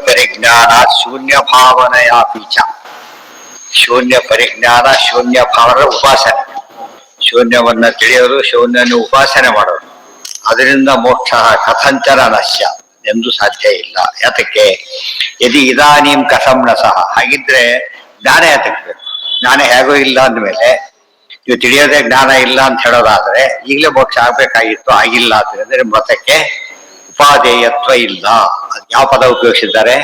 ಪರಿಜ್ಞಾನ ಶೂನ್ಯ ಭಾವನೆಯ ಪೀಚ. ಶೂನ್ಯ ಪರಿಜ್ಞಾನ, ಶೂನ್ಯ ಭಾವನ ಉಪಾಸನೆ. ಶೂನ್ಯವನ್ನ ತಿಳಿಯೋದು, ಶೂನ್ಯವನ್ನು ಉಪಾಸನೆ ಮಾಡೋದು. ಅದರಿಂದ ಮೋಕ್ಷ ಕಥಂಚನ ನಶ್ಯ ಎಂದು ಸಾಧ್ಯ ಇಲ್ಲ. ಯಾತಕ್ಕೆ? ಯದಿ ಇದಾನೀಂ ಕಥಂ ನ ಸಹ. ಹಾಗಿದ್ರೆ ಜ್ಞಾನ ಯಾತಕ್ಕೆ ಬೇಕು? ಜ್ಞಾನ ಹೇಗೋ ಇಲ್ಲ ಅಂದಮೇಲೆ ನೀವು ತಿಳಿಯೋದೇ ಜ್ಞಾನ ಇಲ್ಲ ಅಂತ ಹೇಳೋದಾದ್ರೆ ಈಗಲೇ ಮೋಕ್ಷ ಆಗ್ಬೇಕಾಗಿತ್ತು, ಆಗಿಲ್ಲ ಅಂತ ಹೇಳಿದ್ರೆ ಮತಕ್ಕೆ ಉಪಾದೇಯತ್ವ ಇಲ್ಲ. ಅದು ಯಾವ ಪದ ಉಪಯೋಗಿಸಿದ್ದಾರೆ?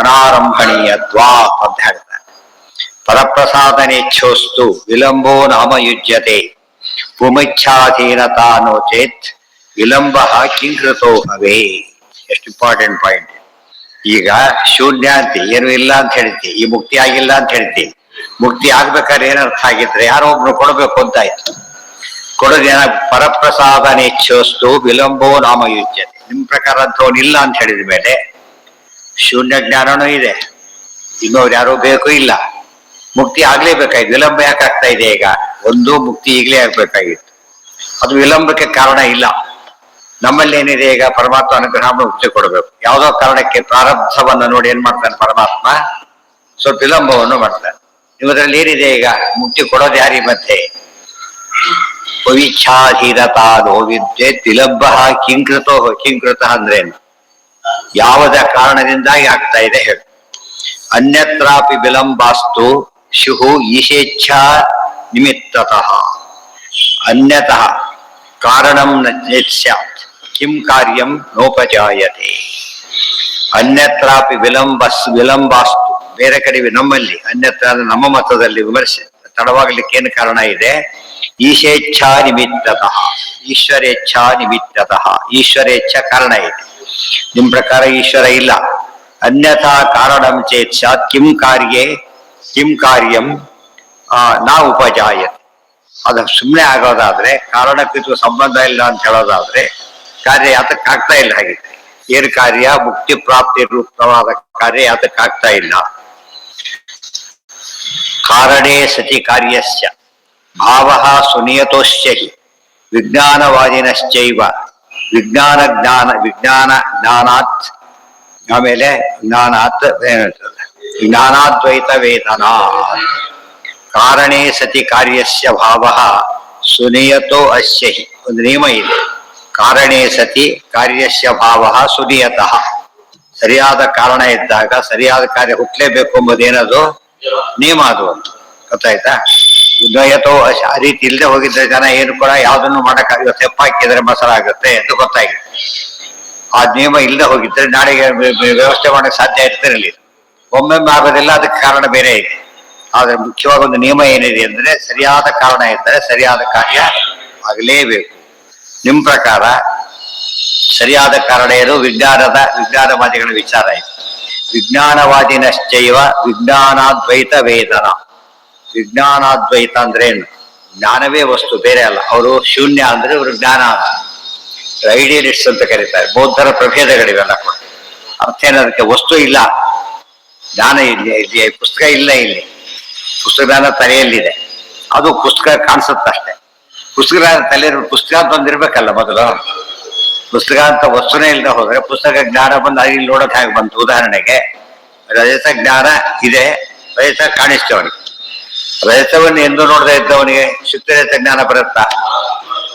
ಅನಾರಂಭಣೀಯತ್ವ ಅಂತ ಹೇಳ್ತಾರೆ. ಪರಪ್ರಸಾದನೇಚ್ಛೋಸ್ತು ವಿಲಂಬೋ ನಾಮ ಯುಜ್ಯತೆ ಪುಮಿಚ್ಛಾಧೀನತಾ ನೋ ಚೇತ್ ವಿಲಂಬ ಕಿಂಕೃತೋ ಭವೇ. ಎಷ್ಟು ಇಂಪಾರ್ಟೆಂಟ್ ಪಾಯಿಂಟ್. ಈಗ ಶೂನ್ಯ ಅಂತಿ, ಏನು ಇಲ್ಲ ಅಂತ ಹೇಳ್ತಿ, ಈ ಮುಕ್ತಿ ಆಗಿಲ್ಲ ಅಂತ ಹೇಳ್ತಿ. ಮುಕ್ತಿ ಆಗ್ಬೇಕಾದ್ರೆ ಏನರ್ಥ ಆಗಿದ್ರೆ ಯಾರೋ ಒಬ್ರು ಕೊಡಬೇಕು ಅಂತಾಯ್ತು. ಕೊಡೋದೇನ? ಪರಪ್ರಸಾದನೇಚ್ಛೋಸ್ತು ವಿಲಂಬೋ ನಾಮ ಯುಜ್ಯತೆ. ನಿಮ್ ಪ್ರಕಾರ ಅಂತ ಇಲ್ಲ ಅಂತ ಹೇಳಿದ ಮೇಲೆ ಶೂನ್ಯ ಜ್ಞಾನನೂ ಇದೆ, ಇನ್ನೊಬ್ರು ಯಾರೋ ಬೇಕು ಇಲ್ಲ, ಮುಕ್ತಿ ಆಗ್ಲೇಬೇಕಾಯ್ತು. ವಿಳಂಬ ಯಾಕೆ ಆಗ್ತಾ ಇದೆ? ಈಗ ಒಂದು ಮುಕ್ತಿ ಈಗಲೇ ಆಗ್ಬೇಕಾಗಿತ್ತು, ಅದು ವಿಳಂಬಕ್ಕೆ ಕಾರಣ ಇಲ್ಲ. ನಮ್ಮಲ್ಲಿ ಏನಿದೆ? ಈಗ ಪರಮಾತ್ಮ ಅನುಗ್ರಹ ಮುಕ್ತಿ ಕೊಡಬೇಕು. ಯಾವುದೋ ಕಾರಣಕ್ಕೆ ಪ್ರಾರಬ್ಧವನ್ನ ನೋಡಿ ಏನ್ ಮಾಡ್ತಾನೆ ಪರಮಾತ್ಮ? ಸ್ವಲ್ಪ ವಿಳಂಬವನ್ನು ಮಾಡ್ತಾನೆ. ನಿಮ್ಮದ್ರಲ್ಲಿ ಏನಿದೆ? ಈಗ ಮುಕ್ತಿ ಕೊಡೋದು ಯಾರಿ ಮಧ್ಯೆ? ಪವಿಚ್ಛಾಧೀರತಾ ನೋವಿದ್ದೆ ವಿಳಂಬ ಕಿಂಕೃತೋ. ಕಿಂಕೃತ ಅಂದ್ರೇನು? ಯಾವುದ ಕಾರಣದಿಂದಾಗಿ ಆಗ್ತಾ ಇದೆ ಹೇಳು. ಅನ್ಯತ್ರಾಪಿ ವಿಳಂಬಾಸ್ತು ಶುಹು ಈಶೇಚ್ಛಾ ನಿಮಿತ್ತತಃ ಅನ್ಯತಃ ಕಾರಣಂ ನ ಸ್ಯಾತ್ ಕಿಂ ಕಾರ್ಯಂ ನೋಪಜಾಯತೆ. ಅನ್ಯತ್ರಾಪಿ ವಿಳಂಬಾಸ್ತು. ಬೇರೆ ಕಡೆ ನಮ್ಮಲ್ಲಿ ಅನ್ಯತ್ರ ನಮ್ಮ ಮತದಲ್ಲಿ ವಿಮರ್ಶೆ ತಡವಾಗ್ಲಿಕ್ಕೆ ಏನು ಕಾರಣ ಇದೆ? ಈಶೇಚ್ಛಾ ನಿಮಿತ್ತತಃ, ಈಶ್ವರೇಚ್ಛಾ ನಿಮಿತ್ತತಃ. ಈಶ್ವರೇಚ್ಛಾ ಕಾರಣ ಇದೆ. ನಿಮ್ ಪ್ರಕಾರ ಈಶ್ವರ ಇಲ್ಲ. ಅನ್ಯಥಾ ಕಾರಣಂ ಚೇತ್ ಸ್ಯಾತ್ ಕಿಂ ಕಾರ್ಯಂ ನಾ ಉಪಜಾಯತೆ. ಅದು ಸುಮ್ಮನೆ ಆಗೋದಾದ್ರೆ, ಕಾರಣಕ್ಕಿತ್ತು ಸಂಬಂಧ ಇಲ್ಲ ಅಂತ ಹೇಳೋದಾದ್ರೆ ಕಾರ್ಯ ಯಾತಕ್ಕಾಗ್ತಾ ಇಲ್ಲ. ಹಾಗಿದ್ರೆ ಏನು ಕಾರ್ಯ? ಮುಕ್ತಿ ಪ್ರಾಪ್ತಿ ರೂಪವಾದ ಕಾರ್ಯ ಯಾತಕ್ಕಾಗ್ತಾ ಇಲ್ಲ? ಕಾರಣೇ ಸತಿ ಕಾರ್ಯಸ್ಯ ಭಾವ ಸುನಿಯತೋಶ್ಚ ಹಿ ವಿಜ್ಞಾನವಾದಿನಶ್ಚೈವ ಜ್ಞಾನಾತ್ ಆಮೇಲೆ ಜ್ಞಾನಾದ್ವೈತ ವೇದನಾ. ಕಾರಣೇ ಸತಿ ಕಾರ್ಯಸ್ಯ ಭಾವ ಸುನಿಯತೋ ಅಸ್ಯ ಹಿ. ಒಂದು ನಿಯಮ ಇದೆ. ಕಾರಣೇ ಸತಿ ಕಾರ್ಯಸ್ಯ ಭಾವ ಸುನಿಯತಃ. ಸರಿಯಾದ ಕಾರಣ ಇದ್ದಾಗ ಸರಿಯಾದ ಕಾರ್ಯ ಹುಟ್ಟಲೇಬೇಕು ಎಂಬುದೇನದು ನಿಯಮ. ಅದು ಅಂತ ಗೊತ್ತಾಯ್ತಾ? ದ್ವಯತೋ ಆ ರೀತಿ ಇಲ್ಲದೆ ಹೋಗಿದ್ರೆ ಜನ ಏನು ಕೂಡ ಯಾವ್ದನ್ನು ಮಾಡಕ್ಕಾಗ, ತೆಪ್ಪ ಹಾಕಿದ್ರೆ ಮಸಾಲ ಆಗುತ್ತೆ ಅಂತ ಗೊತ್ತಾಗಿದೆ. ಆ ನಿಯಮ ಇಲ್ಲದೆ ಹೋಗಿದ್ರೆ ನಾಳೆಗೆ ವ್ಯವಸ್ಥೆ ಮಾಡಕ್ ಸಾಧ್ಯ ಇರ್ತಿರಲಿಲ್ಲ. ಒಮ್ಮೊಮ್ಮೆ ಆಗೋದಿಲ್ಲ, ಅದಕ್ಕೆ ಕಾರಣ ಬೇರೆ ಇದೆ. ಆದ್ರೆ ಮುಖ್ಯವಾಗಿ ಒಂದು ನಿಯಮ ಏನಿದೆ ಅಂದ್ರೆ ಸರಿಯಾದ ಕಾರಣ ಇದ್ದರೆ ಸರಿಯಾದ ಕಾರ್ಯ ಆಗಲೇಬೇಕು. ನಿಮ್ ಪ್ರಕಾರ ಸರಿಯಾದ ಕಾರಣ ಏನು? ವಿಜ್ಞಾನವಾದಿಗಳ ವಿಚಾರ ಇದೆ. ವಿಜ್ಞಾನವಾದಿನಶ್ಚೈವ ವಿಜ್ಞಾನಾದ್ವೈತ ವೇದನ. ವಿಜ್ಞಾನಾದ್ವೈತ ಅಂದ್ರೆ ಏನು? ಜ್ಞಾನವೇ ವಸ್ತು, ಬೇರೆ ಅಲ್ಲ. ಅವರು ಶೂನ್ಯ ಅಂದ್ರೆ ಇವರು ಜ್ಞಾನ. ಐಡಿಯಲಿಸ್ಟ್ ಅಂತ ಕರೀತಾರೆ. ಬೌದ್ಧರ ಪ್ರಭೇದಗಳಿವೆಲ್ಲ ಕೂಡ. ಅರ್ಥ ಏನದಕ್ಕೆ? ವಸ್ತು ಇಲ್ಲ, ಜ್ಞಾನ ಇಲ್ಲಿ ಪುಸ್ತಕ ಇಲ್ಲ. ಇಲ್ಲಿ ಪುಸ್ತಕ ಜ್ಞಾನ ತಲೆಯಲ್ಲಿದೆ, ಅದು ಪುಸ್ತಕ ಕಾಣಿಸುತ್ತಷ್ಟೇ. ಪುಸ್ತಕ ತಲೆ ಪುಸ್ತಕ ಅಂತ ಬಂದಿರ್ಬೇಕಲ್ಲ ಮೊದಲು. ಪುಸ್ತಕ ಅಂತ ವಸ್ತುನೇ ಇಲ್ಲದೆ ಹೋದ್ರೆ ಪುಸ್ತಕ ಜ್ಞಾನ ಬಂದು ಅಲ್ಲಿ ನೋಡಕ್ ಹೇಗೆ ಬಂತು? ಉದಾಹರಣೆಗೆ ರಜತ ಜ್ಞಾನ ಇದೆ, ರಜತ ಕಾಣಿಸ್ತವನಿಗೆ. ರಜತವನ್ನು ಎಂದು ನೋಡದೆ ಇದ್ದವನಿಗೆ ಶುಕ್ತಿರಹಿತ ಜ್ಞಾನ ಬರುತ್ತಾ?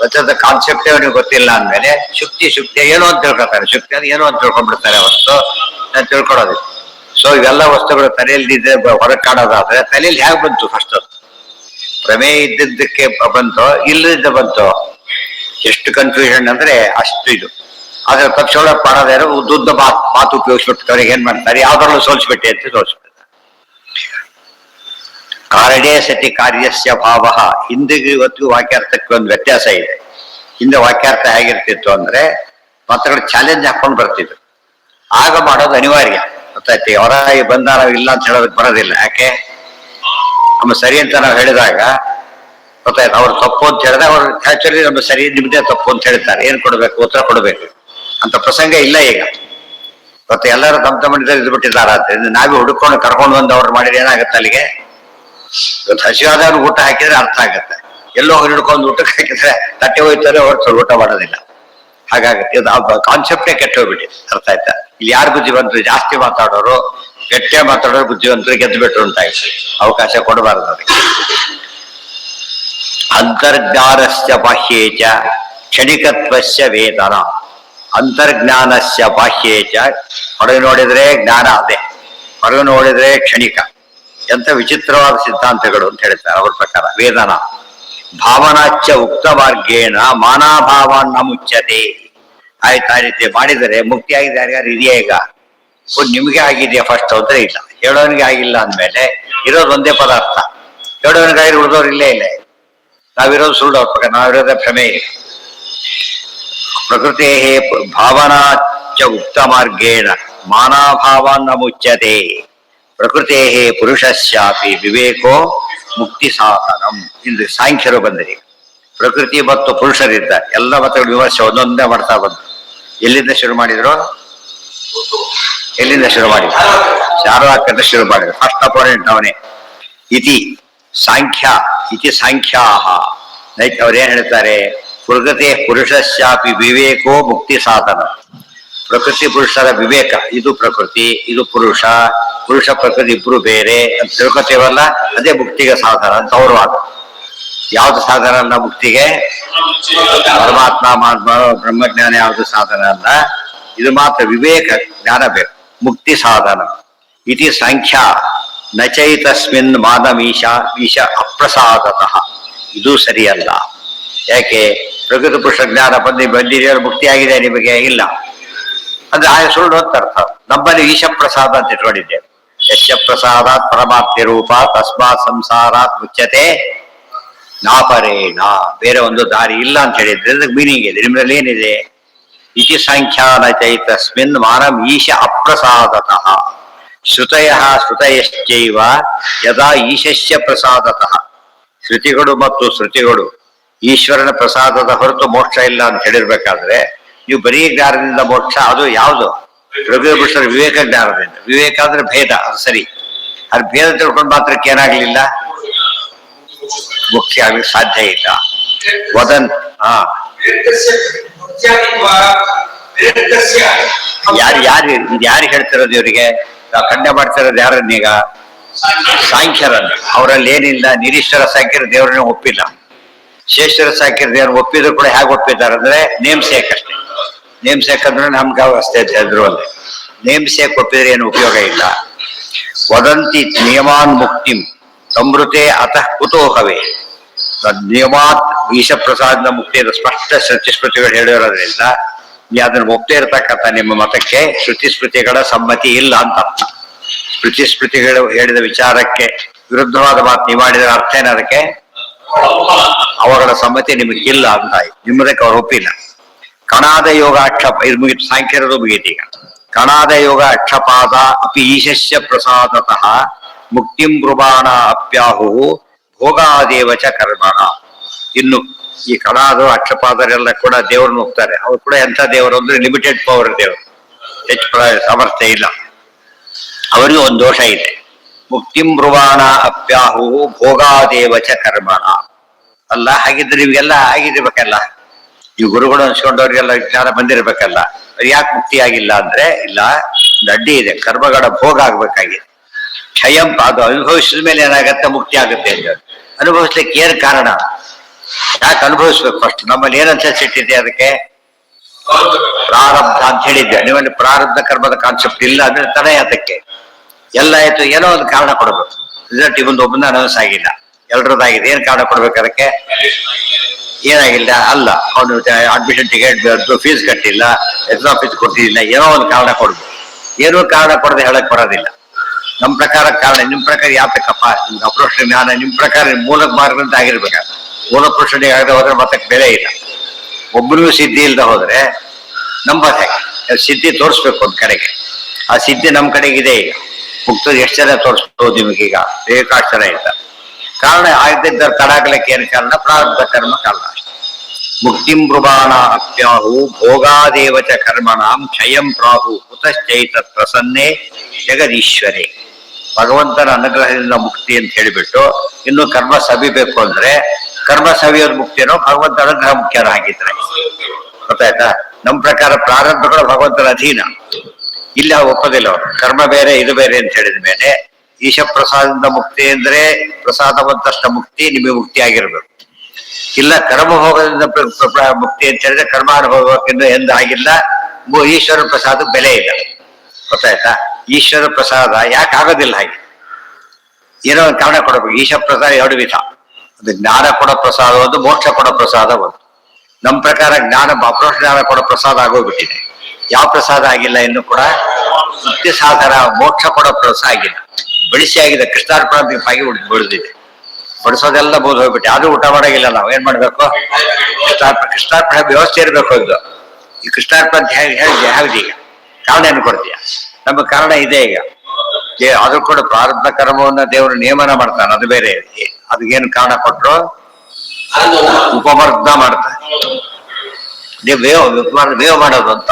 ರಜತದ ಕಾನ್ಸೆಪ್ಟೇ ಅವನಿಗೆ ಗೊತ್ತಿಲ್ಲ ಅಂದ್ಮೇಲೆ ಶುಕ್ತಿ ಏನೋ ಅಂತ ತಿಳ್ಕೊತಾರೆ. ಶುಕ್ತಿ ಅದು ಏನೋ ಅಂತ ತಿಳ್ಕೊಂಡ್ಬಿಡ್ತಾರೆ ಹೊರತು ನಾನು ತಿಳ್ಕೊಳೋದು. ಸೊ ಇವೆಲ್ಲ ವಸ್ತುಗಳು ತಲೆಯಲ್ಲಿ ಹೊರಗೆ ಕಾಣೋದಾದ್ರೆ ತಲೆಯಲ್ಲಿ ಹೇಗೆ ಬಂತು? ಫಸ್ಟ್ ಪ್ರಮೇಯ ಇದ್ದದ್ದಕ್ಕೆ ಬಂತು, ಇಲ್ಲದಿದ್ದ ಬಂತು. ಎಷ್ಟು ಕನ್ಫ್ಯೂಷನ್ ಅಂದ್ರೆ ಅಷ್ಟು ಇದು. ಆದ್ರೆ ಪಕ್ಷೊಳಗೆ ಮಾಡೋದೇನು? ಉದ್ದುದ್ದ ಮಾತು ಉಪಯೋಗಿಸ್ಬಿಟ್ಟು ಅವ್ರಿಗೆ ಏನ್ ಮಾಡ್ತಾರೆ? ಯಾವ್ದ್ರಲ್ಲೂ ಸೋಲ್ಸ್ಬಿಟ್ಟೆ ಅಂತ ಸೋಲ್ಸ್ಬಿಡ್ತಾರೆ. ಕಾರಣೇ ಸತಿ ಕಾರ್ಯಸ್ಯ ಭಾವ. ಹಿಂದಿಗೂ ಇವತ್ತಿಗೂ ವಾಕ್ಯಾರ್ಥಕ್ಕೆ ಒಂದು ವ್ಯತ್ಯಾಸ ಇದೆ. ಹಿಂದೆ ವಾಕ್ಯಾರ್ಥ ಹೇಗಿರ್ತಿತ್ತು ಅಂದ್ರೆ ಮಾತುಗಳು ಚಾಲೆಂಜ್ ಹಾಕೊಂಡು ಬರ್ತಿದ್ರು. ಆಗ ಮಾಡೋದು ಅನಿವಾರ್ಯ. ಗೊತ್ತಾಯ್ತಿ? ಅವರ ಬಂದ ನಾವು ಇಲ್ಲ ಅಂತ ಹೇಳೋದಕ್ಕೆ ಬರೋದಿಲ್ಲ. ಯಾಕೆ? ನಮ್ಮ ಸರಿ ಅಂತ ನಾವು ಹೇಳಿದಾಗ ಗೊತ್ತಾಯ್ತು. ಅವ್ರು ತಪ್ಪು ಅಂತ ಹೇಳಿದ್ರೆ ಅವ್ರು ಆಕ್ಚುಲಿ ನಮ್ಮ ಸರಿ, ನಿಮ್ದೇ ತಪ್ಪು ಅಂತ ಹೇಳ್ತಾರೆ. ಏನ್ ಕೊಡ್ಬೇಕು? ಉತ್ತರ ಕೊಡ್ಬೇಕು ಅಂತ ಪ್ರಸಂಗ ಇಲ್ಲ ಈಗ. ಮತ್ತೆ ಎಲ್ಲರೂ ತಮ್ಮ ಇದು ಬಿಟ್ಟಿದ್ದಾರೆ. ಅಂತ ನಾವೇ ಹುಡುಕೊಂಡು ಕರ್ಕೊಂಡು ಬಂದು ಅವ್ರು ಮಾಡಿದ್ರೆ ಏನಾಗುತ್ತೆ? ಅಲ್ಲಿಗೆ ಹಸಿವಾದವ್ರು ಊಟ ಹಾಕಿದ್ರೆ ಅರ್ಥ ಆಗುತ್ತೆ. ಎಲ್ಲೋ ಹಿಡ್ಕೊಂಡು ಊಟಕ್ಕೆ ಹಾಕಿದ್ರೆ ತಟ್ಟೆ ಹೋಯ್ತಾರೆ, ಹೊರತು ಊಟ ಮಾಡೋದಿಲ್ಲ. ಹಾಗಾಗುತ್ತೆ. ಇದು ಕಾನ್ಸೆಪ್ಟೇ ಕೆಟ್ಟೋಗ್ಬಿಟ್ಟಿದೆ. ಅರ್ಥ ಆಯ್ತಾ? ಇಲ್ಲಿ ಯಾರು ಬುದ್ಧಿವಂತರು? ಜಾಸ್ತಿ ಮಾತಾಡೋರು, ಗಟ್ಟೆ ಮಾತಾಡೋರು ಬುದ್ಧಿವಂತರು ಗೆದ್ದು ಬಿಟ್ರು ಅಂತಾಯ್ತು. ಅವಕಾಶ ಕೊಡಬಾರದು ಅದಕ್ಕೆ. ಅಂತರ್ಜ್ಞಾನಸ್ಯ ಬಾಹ್ಯೇಚ ಕ್ಷಣಿಕತ್ವಸ್ಯ ವೇದನ. ಅಂತರ್ಜ್ಞಾನಸ್ಯ ಬಾಹ್ಯೇಚ, ಹೊರಗೆ ನೋಡಿದ್ರೆ ಜ್ಞಾನ ಅದೇ, ಹೊರಗೆ ನೋಡಿದ್ರೆ ಕ್ಷಣಿಕ. ಎಂತ ವಿಚಿತ್ರವಾದ ಸಿದ್ಧಾಂತಗಳು ಅಂತ ಹೇಳ್ತಾರೆ ಅವ್ರ ಪ್ರಕಾರ. ವೇದನ ಭಾವನಾಚ್ಚ ಉಕ್ತ ಮಾರ್ಗೇಣ ಮಾನಾಭಾವನ್ನ ಮುಚ್ಚತೆ. ಆಯ್ತು, ಆ ರೀತಿ ಮಾಡಿದರೆ ಮುಕ್ತಿ ಆಗಿದೆ. ಯಾರ್ಯಾರು ಇದೆಯಾ ಈಗ? ನಿಮ್ಗೆ ಆಗಿದೆಯಾ ಫಸ್ಟ್ ಅಂದ್ರೆ ಇಲ್ಲ, ಹೇಳೋನಿಗೆ ಆಗಿಲ್ಲ ಅಂದ್ಮೇಲೆ ಇರೋದು ಒಂದೇ ಪದಾರ್ಥ. ಹೇಳೋನಿಗಾಗಿ ಉಳಿದವ್ರು ಇಲ್ಲೇ ಇಲ್ಲ. ನಾವಿರೋದು ಸುಳ್ಳು ಅವ್ರ ಪ್ರಕಾರ, ನಾವಿರೋದೇ ಭ್ರಮೆ. ಪ್ರಕೃತಿ ಭಾವನಾಚ್ಚ ಉಕ್ತ ಮಾರ್ಗೇಣ ಮಾನಾಭಾವನ್ನ ಮುಚ್ಚತೆ. ಪ್ರಕೃತಿ ಪುರುಷಸ್ಯಾಪಿ ವಿವೇಕೋ ಮುಕ್ತಿ ಸಾಧನಂ. ಇಂದು ಸಾಂಖ್ಯರು ಬಂದರೆ ಪ್ರಕೃತಿ ಮತ್ತು ಪುರುಷರಿದ್ದ ಎಲ್ಲ ಮತಗಳು ವಿಮರ್ಶೆ ಒಂದೊಂದೇ ಮಾಡ್ತಾ ಬಂದ್ರು. ಎಲ್ಲಿಂದ ಶುರು ಮಾಡಿದ್ರು? ಎಲ್ಲಿಂದ ಶುರು ಮಾಡಿದ್ರು? ಚಾರ್ವಾಕದಿಂದ ಶುರು ಮಾಡಿದ್ರು. ಫಸ್ಟ್ ಅಪೋನೆಂಟ್ ಅವನೇ. ಇತಿ ಸಾಂಖ್ಯ ಇತಿ ಸಾಂಖ್ಯಾಹ. ಅವ್ರೇನ್ ಹೇಳ್ತಾರೆ? ಪ್ರಕೃತಿ ಪುರುಷಸ್ಯಾಪಿ ವಿವೇಕೋ ಮುಕ್ತಿ ಸಾಧನ. ಪ್ರಕೃತಿ ಪುರುಷರ ವಿವೇಕ, ಇದು ಪ್ರಕೃತಿ ಇದು ಪುರುಷ, ಪುರುಷ ಪ್ರಕೃತಿ ಇಬ್ರು ಬೇರೆ ಅಂತ ತಿಳ್ಕೊತೇವಲ್ಲ, ಅದೇ ಮುಕ್ತಿಗೆ ಸಾಧನ ಅಂತ ಅವ್ರ ವಾದ. ಯಾವ್ದು ಸಾಧನ ಅಲ್ಲ ಮುಕ್ತಿಗೆ? ಪರಮಾತ್ಮ ಬ್ರಹ್ಮಜ್ಞಾನ ಯಾವ್ದು ಸಾಧನ ಅಲ್ಲ, ಇದು ಮಾತ್ರ ವಿವೇಕ ಜ್ಞಾನ ಬೇಕು, ಮುಕ್ತಿ ಸಾಧನ. ಇತಿ ಸಂಖ್ಯಾ ನಚೈತಸ್ಮಿನ್ ಮಾನಮೀಶ ಈಶ ಅಪ್ರಸಾದತಃ. ಇದು ಸರಿಯಲ್ಲ. ಯಾಕೆ? ಪ್ರಕೃತಿ ಪುರುಷ ಜ್ಞಾನ ಬಂದಿದೆಯೋ ಮುಕ್ತಿ ಆಗಿದೆ ನಿಮಗೆ? ಇಲ್ಲ ಅಂದ್ರೆ ಆ ಸುಳ್ಳು ಅಂತ ಅರ್ಥ. ನಮ್ಮಲ್ಲಿ ಈಶ ಪ್ರಸಾದ ಅಂತ ಇಟ್ಕೊಂಡಿದ್ದೇವೆ. ಯಶ ಪ್ರಸಾದಾತ್ ಪರಮಾಪ್ತಿ ರೂಪ ತಸ್ಮಾತ್ ಸಂಸಾರಾತ್ ಮುಚ್ಚತೆ ನಾಪರೇಣ. ಬೇರೆ ಒಂದು ದಾರಿ ಇಲ್ಲ ಅಂತ ಹೇಳಿದ್ರೆ ಮೀನಿಂಗ್ ಇದೆ. ನಿಮ್ಮಲ್ಲಿ ಏನಿದೆ? ಇತಿ ಸಂಖ್ಯಾನ ಚೈತಸ್ಮಿನ್ ಮಾನಂ ಈಶ ಅಪ್ರಸಾದತಃ. ಶ್ರುತಯ ಶ್ರುತಯಶ್ಚೈವ ಯದಾ ಈಶಸ್ಯ ಪ್ರಸಾದತಃ. ಶ್ರುತಿಗಳು ಮತ್ತು ಶ್ರುತಿಗಳು ಈಶ್ವರನ ಪ್ರಸಾದದ ಹೊರತು ಮೋಕ್ಷ ಇಲ್ಲ ಅಂತ ಹೇಳಿರ್ಬೇಕಾದ್ರೆ ನೀವು ಬರೀ ಜ್ಞಾನದಿಂದ ಮೋಕ್ಷ, ಅದು ಯಾವುದು? ಪ್ರಕೃತಿ ಪುರುಷರ ವಿವೇಕ ಜ್ಞಾನದಿಂದ. ವಿವೇಕ ಅಂದ್ರೆ ಭೇದ, ಅದು ಸರಿ. ಅದು ಭೇದ ತಿಳ್ಕೊಂಡು ಮಾತ್ರಕ್ಕೆ ಏನಾಗ್ಲಿಲ್ಲ, ಮುಖ್ಯ ಆಗ್ಲಿಕ್ಕೆ ಸಾಧ್ಯ ಇಲ್ಲ. ವದನ್ ಯಾರು ಹೇಳ್ತಿರೋದು ಇವರಿಗೆ? ನಾವು ಖಂಡನೆ ಮಾಡ್ತಿರೋದು ಯಾರನ್ನೀಗ? ಸಾಂಖ್ಯರನ್ನು. ಅವರಲ್ಲಿ ಏನಿಲ್ಲ, ನಿರೀಶ್ವರ ಸಾಂಖ್ಯರ ದೇವರನ್ನ ಒಪ್ಪಿಲ್ಲ, ಶೇಷರ ಸಾಂಖ್ಯರ ದೇವ್ರನ್ನ ಒಪ್ಪಿದ್ರು ಕೂಡ ಹೇಗೆ ಒಪ್ಪಿದ್ದಾರೆ ಅಂದ್ರೆ ನೇಮ್ ಸೇಕ್ ಅಷ್ಟೇ. ನೇಮ್ ಸೇಕ್ ಅಂದ್ರೆ ನಮ್ಗೆ ಅವಸ್ಥೆ ಇದ್ರು ಅಲ್ಲಿ. ನೇಮ್ ಸೇಕ್ ಒಪ್ಪಿದ್ರೆ ಏನು ಉಪಯೋಗ ಇಲ್ಲ. ವದಂತಿ ನಿಯಮಾನ್ ಮುಕ್ತಿಂ ಸಮೃತೆ ಅತಃ ಕುತೋಹವೇ. ನಿಯಮಾತ್ ಈಶ ಪ್ರಸಾದನ ಮುಕ್ತಿಯ ಸ್ಪಷ್ಟ ಶ್ರುತಿಸ್ಮೃತಿಗಳು ಹೇಳಿರೋದ್ರಿಂದ ನೀವು ಅದನ್ನು ಒಪ್ಪದೇ ಇರತಕ್ಕಂಥ ನಿಮ್ಮ ಮತಕ್ಕೆ ಶ್ರುತಿಸ್ಮೃತಿಗಳ ಸಮ್ಮತಿ ಇಲ್ಲ ಅಂತ ಅರ್ಥ. ಶ್ರುತಿಸ್ಮೃತಿಗಳು ಹೇಳಿದ ವಿಚಾರಕ್ಕೆ ವಿರುದ್ಧವಾದ ಮಾತು ನೀವು ಮಾಡಿದ್ರೆ ಅರ್ಥ ಏನು? ಅದಕ್ಕೆ ಅವುಗಳ ಸಮ್ಮತಿ ನಿಮಗಿಲ್ಲ ಅಂತಾಯಿ. ನಿಮ್ಮದಕ್ಕೆ ಅವ್ರು ಒಪ್ಪಿಲ್ಲ. ಕಣಾದ ಯೋಗ ಅಕ್ಷಪ, ಇದು ಮುಗಿತು. ಸಾಂಖ್ಯರದು ಮುಗೀತೀಗ. ಕಣಾದ ಯೋಗ ಅಕ್ಷಪಾದ ಅಪಿ ಈಶಸ್ಯ ಪ್ರಸಾದತಃ ಮುಕ್ತಿಂ ಬ್ರುವಾಣ ಅಪ್ಯಾಹು ಭೋಗಾದೇವಚ ಕರ್ಮಣ. ಇನ್ನು ಈ ಕಣಾದ ಅಕ್ಷಪಾದರೆಲ್ಲ ಕೂಡ ದೇವರನ್ನು ಹೋಗ್ತಾರೆ. ಅವ್ರು ಕೂಡ ಎಂಥ ದೇವರು ಅಂದ್ರೆ ಲಿಮಿಟೆಡ್ ಪವರ್ ದೇವರು, ಹೆಚ್ಚು ಸಾಮರ್ಥ್ಯ ಇಲ್ಲ. ಅವರಿಗೂ ಒಂದು ದೋಷ ಇದೆ. ಮುಕ್ತಿಂ ಬ್ರುವಾಣ ಅಪ್ಯಾಹು ಭೋಗಾದೇವಚ ಕರ್ಮಣ. ಅಲ್ಲ ಹಾಗಿದ್ರೆ ನಿಮ್ಗೆಲ್ಲ ಆಗಿರ್ಬೇಕಲ್ಲ, ಈ ಗುರುಗಳು ಅನ್ಸ್ಕೊಂಡವ್ರಿಗೆಲ್ಲ ಜ್ಞಾನ ಬಂದಿರ್ಬೇಕಲ್ಲ. ಯಾಕೆ ಮುಕ್ತಿ ಆಗಿಲ್ಲ ಅಂದ್ರೆ ಇಲ್ಲ, ಒಂದು ಅಡ್ಡಿ ಇದೆ, ಕರ್ಮಗಳ ಭೋಗ ಆಗ್ಬೇಕಾಗಿದೆ. ಕ್ಷಯಂ, ಅದು ಅನುಭವಿಸಿದ ಮೇಲೆ ಏನಾಗತ್ತೆ? ಮುಕ್ತಿ ಆಗುತ್ತೆ ಅಂತ. ಅನುಭವಿಸ್ಲಿಕ್ಕೆ ಏನ್ ಕಾರಣ? ಯಾಕೆ ಅನುಭವಿಸ್ಬೇಕು? ಫಸ್ಟ್ ನಮ್ಮಲ್ಲಿ ಏನಂತ ಸಿಟ್ಟಿದೆ ಅದಕ್ಕೆ? ಪ್ರಾರಬ್ಧ ಅಂತ ಹೇಳಿದ್ದೆ. ನಿಮ್ಮಲ್ಲಿ ಪ್ರಾರಬ್ಧ ಕರ್ಮದ ಕಾನ್ಸೆಪ್ಟ್ ಇಲ್ಲ ಅಂದ್ರೆ ತಡೆ ಅದಕ್ಕೆ ಎಲ್ಲ ಆಯ್ತು. ಏನೋ ಒಂದು ಕಾರಣ ಕೊಡ್ಬೇಕು. ರಿಸಲ್ಟ್ ಇವೊಂದು ಒಬ್ಬನ ಅನೌನ್ಸ್ ಆಗಿಲ್ಲ, ಎಲ್ರದ್ದಾಗಿದೆ. ಏನ್ ಕಾರಣ ಕೊಡ್ಬೇಕು ಅದಕ್ಕೆ? ಏನಾಗಿಲ್ಲ ಅಲ್ಲ, ಅವನು ಅಡ್ಮಿಷನ್ ಟಿಕೆಟ್ ಫೀಸ್ ಕಟ್ಟಿಲ್ಲ, ಎಕ್ಸಾಮ್ ಫೀಸ್ ಕೊಟ್ಟಿಲ್ಲ, ಏನೋ ಒಂದು ಕಾರಣ ಕೊಡ್ಬೇಕು. ಏನೋ ಕಾರಣ ಕೊಡದೆ ಹೇಳಕ್ ಬರೋದಿಲ್ಲ. ನಮ್ಮ ಪ್ರಕಾರ ಕಾರಣ, ನಿಮ್ ಪ್ರಕಾರ ಯಾತಕ್ಕಪ್ಪ ಅಪ್ರೋಷ ಜ್ಞಾನ ನಿಮ್ ಪ್ರಕಾರ ಮೂಲ ಮಾರ್ಗದಂತ ಆಗಿರ್ಬೇಕಾಗ ಮೂಲ ಪುರುಷನಿಗೆ ಆಗದೆ ಹೋದ್ರೆ ಮತ್ತೆ ಬೆಲೆ ಇಲ್ಲ. ಒಬ್ಬನಿಗೂ ಸಿದ್ಧಿ ಇಲ್ಲದೆ ಹೋದ್ರೆ ನಂಬರ್ ಹೇಗೆ? ಸಿದ್ಧಿ ತೋರಿಸ್ಬೇಕು ಒಂದ್ ಕಡೆಗೆ. ಆ ಸಿದ್ಧಿ ನಮ್ ಕಡೆಗಿದೆ. ಈಗ ಮುಕ್ತದ ಎಷ್ಟು ಜನ ತೋರಿಸ್ಬೋದು ನಿಮಗೀಗ? ಬೇಕಾಷ್ಟು ಜನ ಇಲ್ಲ. ಕಾರಣ ಆಗದಿದ್ದ ತಡಾಗ್ಲಿಕ್ಕೆ ಏನು ಕಾರಣ? ಪ್ರಾರಬ್ಧ ಕರ್ಮ ಕಾರಣ. ಮುಕ್ತಿಂ ಬ್ರುವಾಣ ಅಪ್ಯಾಹು ಭೋಗಾದೇವಚ ಕರ್ಮಣಾಂ ಕ್ಷಯಂ ಪ್ರಾಹು ಕುತಶ್ಚೈತತ್ ಪ್ರಸನ್ನೇ ಜಗದೀಶ್ವರೇ. ಭಗವಂತನ ಅನುಗ್ರಹದಿಂದ ಮುಕ್ತಿ ಅಂತ ಹೇಳಿಬಿಟ್ಟು ಇನ್ನು ಕರ್ಮ ಸವಿಬೇಕು ಅಂದ್ರೆ ಕರ್ಮ ಸವಿಯೋದು ಮುಕ್ತಿನೋ ಭಗವಂತ ಅನುಗ್ರಹ ಮುಖ್ಯನೋ ಹಾಗಿದ್ರೆ ಗೊತ್ತಾಯ್ತಾ? ನಮ್ಮ ಪ್ರಕಾರ ಪ್ರಾರಬ್ಧಗಳು ಭಗವಂತನ ಅಧೀನ. ಇಲ್ಲ ಒಪ್ಪದಿಲ್ಲ ಅವರು. ಕರ್ಮ ಬೇರೆ ಇದು ಬೇರೆ ಅಂತ ಹೇಳಿದ ಮೇಲೆ ಈಶ ಪ್ರಸಾದದಿಂದ ಮುಕ್ತಿ ಅಂದ್ರೆ ಪ್ರಸಾದವಂತಷ್ಟ ಮುಕ್ತಿ ನಿಮಗೆ ಮುಕ್ತಿ ಆಗಿರ್ಬೇಕು. ಇಲ್ಲ ಕರ್ಮಭೋಗದಿಂದ ಮುಕ್ತಿ ಅಂತ ಹೇಳಿದ್ರೆ ಕರ್ಮಾನುಭವಕ್ಕಿಂತ ಎಂದು ಆಗಿಲ್ಲ. ಈಶ್ವರ ಪ್ರಸಾದ ಬೆಲೆ ಇಲ್ಲ. ಗೊತ್ತಾಯ್ತಾ? ಈಶ್ವರ ಪ್ರಸಾದ ಯಾಕೆ ಆಗೋದಿಲ್ಲ ಹಾಗೆ? ಏನೋ ಒಂದು ಕಾರಣ ಕೊಡಬೇಕು. ಈಶ ಪ್ರಸಾದ ಎರಡು ವಿಧ. ಅದು ಜ್ಞಾನ ಕೊಡೋ ಪ್ರಸಾದ ಒಂದು, ಮೋಕ್ಷ ಕೊಡೋ ಪ್ರಸಾದ ಒಂದು. ನಮ್ಮ ಪ್ರಕಾರ ಜ್ಞಾನ ಅಪರೋಕ್ಷ ಜ್ಞಾನ ಕೊಡೋ ಪ್ರಸಾದ ಆಗೋಗ್ಬಿಟ್ಟಿದೆ. ಯಾವ ಪ್ರಸಾದ ಆಗಿಲ್ಲ ಇನ್ನು ಕೂಡ? ಮುಕ್ತಿ ಸಾಧನ ಮೋಕ್ಷ ಕೊಡೋ ಪ್ರಸಾದ ಆಗಿಲ್ಲ. ಬಡಿಸಿ ಆಗಿದೆ. ಕೃಷ್ಣಾರ್ಪಣಾಗಿ ಬೆಳೆದಿದೆ. ಬಡಿಸೋದೆಲ್ಲ ಬೋದು ಹೋಗ್ಬಿಟ್ಟೆ. ಅದು ಊಟ ಮಾಡೋಗಿಲ್ಲ. ನಾವು ಏನ್ ಮಾಡ್ಬೇಕು? ಕೃಷ್ಣಾರ್ಪಣ ವ್ಯವಸ್ಥೆ ಇರಬೇಕು. ಇದು ಈ ಕೃಷ್ಣಾರ್ಪಣ ಅಂತ ಹೇಳಿ ಈಗ ಕಾರಣ ಏನು ಕೊಡ್ತೀಯ? ನಮ್ಮ ಕಾರಣ ಇದೆ ಈಗ. ಅದು ಕೂಡ ಪ್ರಾರಬ್ಧ ಕರ್ಮವನ್ನ ದೇವರು ನೇಮನ ಮಾಡ್ತಾನೆ, ಅದು ಬೇರೆ. ಅದಕ್ಕೇನು ಕಾರಣ ಕೊಟ್ಟರು? ಉಪಮರ್ದ ಮಾಡ್ತಾರೆ. ನೀವು ವೇವ ಮಾಡೋದು ಅಂತ.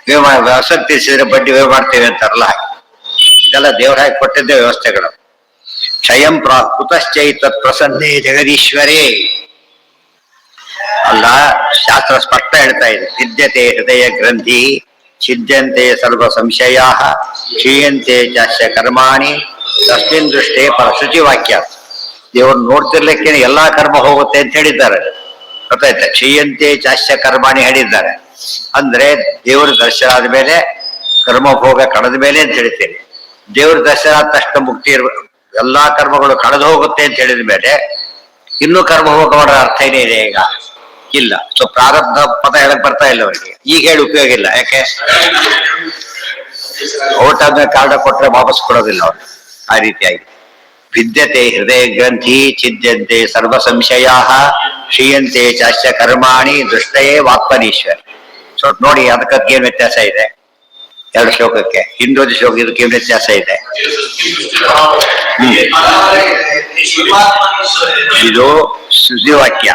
ವೇವ ಆಸಕ್ತಿ ತಿಳಿಸಿದ್ರೆ ಬಡ್ಡಿ ವೇವ ಮಾಡ್ತೇವೆ ಅಂತಾರಲ್ಲ ಹಾಗೆ. ಇದೆಲ್ಲ ದೇವರ ಹಾಕಿ ಕೊಟ್ಟಿದ್ದೇ ವ್ಯವಸ್ಥೆಗಳು. ಕ್ಷಯಂ ಕುತಶ್ಚೈತ ಪ್ರಸನ್ನೇ ಜಗದೀಶ್ವರೇ ಅಲ್ಲ. ಶಾಸ್ತ್ರ ಸ್ಪಷ್ಟ ಹೇಳ್ತಾ ಇದೆ. ವಿದ್ಯತೆ ಹೃದಯ ಗ್ರಂಥಿ ಛಿದ್ಯಂತೆ ಸರ್ವ ಸಂಶಯ ಕ್ಷೀಯಂತೆ ಚಾಸ್ಯ ಕರ್ಮಾಣಿ ತಸ್ಮಿನ್ ದೃಷ್ಟೇ ಶ್ರುತಿ ವಾಕ್ಯ. ದೇವರು ನೋಡ್ತಿರ್ಲಿಕ್ಕೆ ಎಲ್ಲಾ ಕರ್ಮ ಹೋಗುತ್ತೆ ಅಂತ ಹೇಳಿದ್ದಾರೆ. ಗೊತ್ತಾಯ್ತಾ? ಕ್ಷೀಯಂತೆ ಚಾಸ್ಯ ಕರ್ಮಾಣಿ ಹೇಳಿದ್ದಾರೆ. ಅಂದ್ರೆ ದೇವರ ದರ್ಶನ ಆದ್ಮೇಲೆ ಕರ್ಮಭೋಗ ಕಳೆದ ಮೇಲೆ ಅಂತ ಹೇಳ್ತೇನೆ. ದೇವ್ರ ದರ್ಶನ ಆದ ತಕ್ಷಣ ಮುಕ್ತಿ ಇರ್ಬೇಕು. ಎಲ್ಲಾ ಕರ್ಮಗಳು ಕಳೆದು ಹೋಗುತ್ತೆ ಅಂತ ಹೇಳಿದ ಮೇಲೆ ಇನ್ನೂ ಕರ್ಮಭೋಗ ಮಾಡೋ ಅರ್ಥ ಏನೇ ಇದೆ ಈಗ? ಇಲ್ಲ. ಸೊ ಪ್ರಾರಬ್ಧ ಪದ ಹೇಳಕ್ ಬರ್ತಾ ಇಲ್ಲ ಅವರಿಗೆ. ಈಗ ಹೇಳಿ ಉಪಯೋಗ ಇಲ್ಲ. ಯಾಕೆ? ಓಟ್ ಆದ್ಮೇಲೆ ಕಾರಣ ಕೊಟ್ರೆ ವಾಪಸ್ ಕೊಡೋದಿಲ್ಲ ಅವ್ರು. ಆ ರೀತಿಯಾಗಿ ವಿದ್ಯತೆ ಹೃದಯ ಗ್ರಂಥಿ ಛಿದ್ಯಂತೆ ಸರ್ವ ಸಂಶಯ ಕ್ಷೀಯಂತೆ ಚಾಸ್ಯ ಕರ್ಮಾಣಿ ದೃಷ್ಟಯೇ ವಾತ್ಮನೀಶ್ವರ. ಸೊ ನೋಡಿ, ಅದಕ್ಕೆ ಏನ್ ವ್ಯತ್ಯಾಸ ಇದೆ? ಎರಡು ಶ್ಲೋಕಕ್ಕೆ ಹಿಂದೋದಿ ಶ್ಲೋಕ ಇದಕ್ಕೆ ಏನ್ ವ್ಯತ್ಯಾಸ ಇದೆ? ಇದು ಶ್ರುತಿ ವಾಕ್ಯ,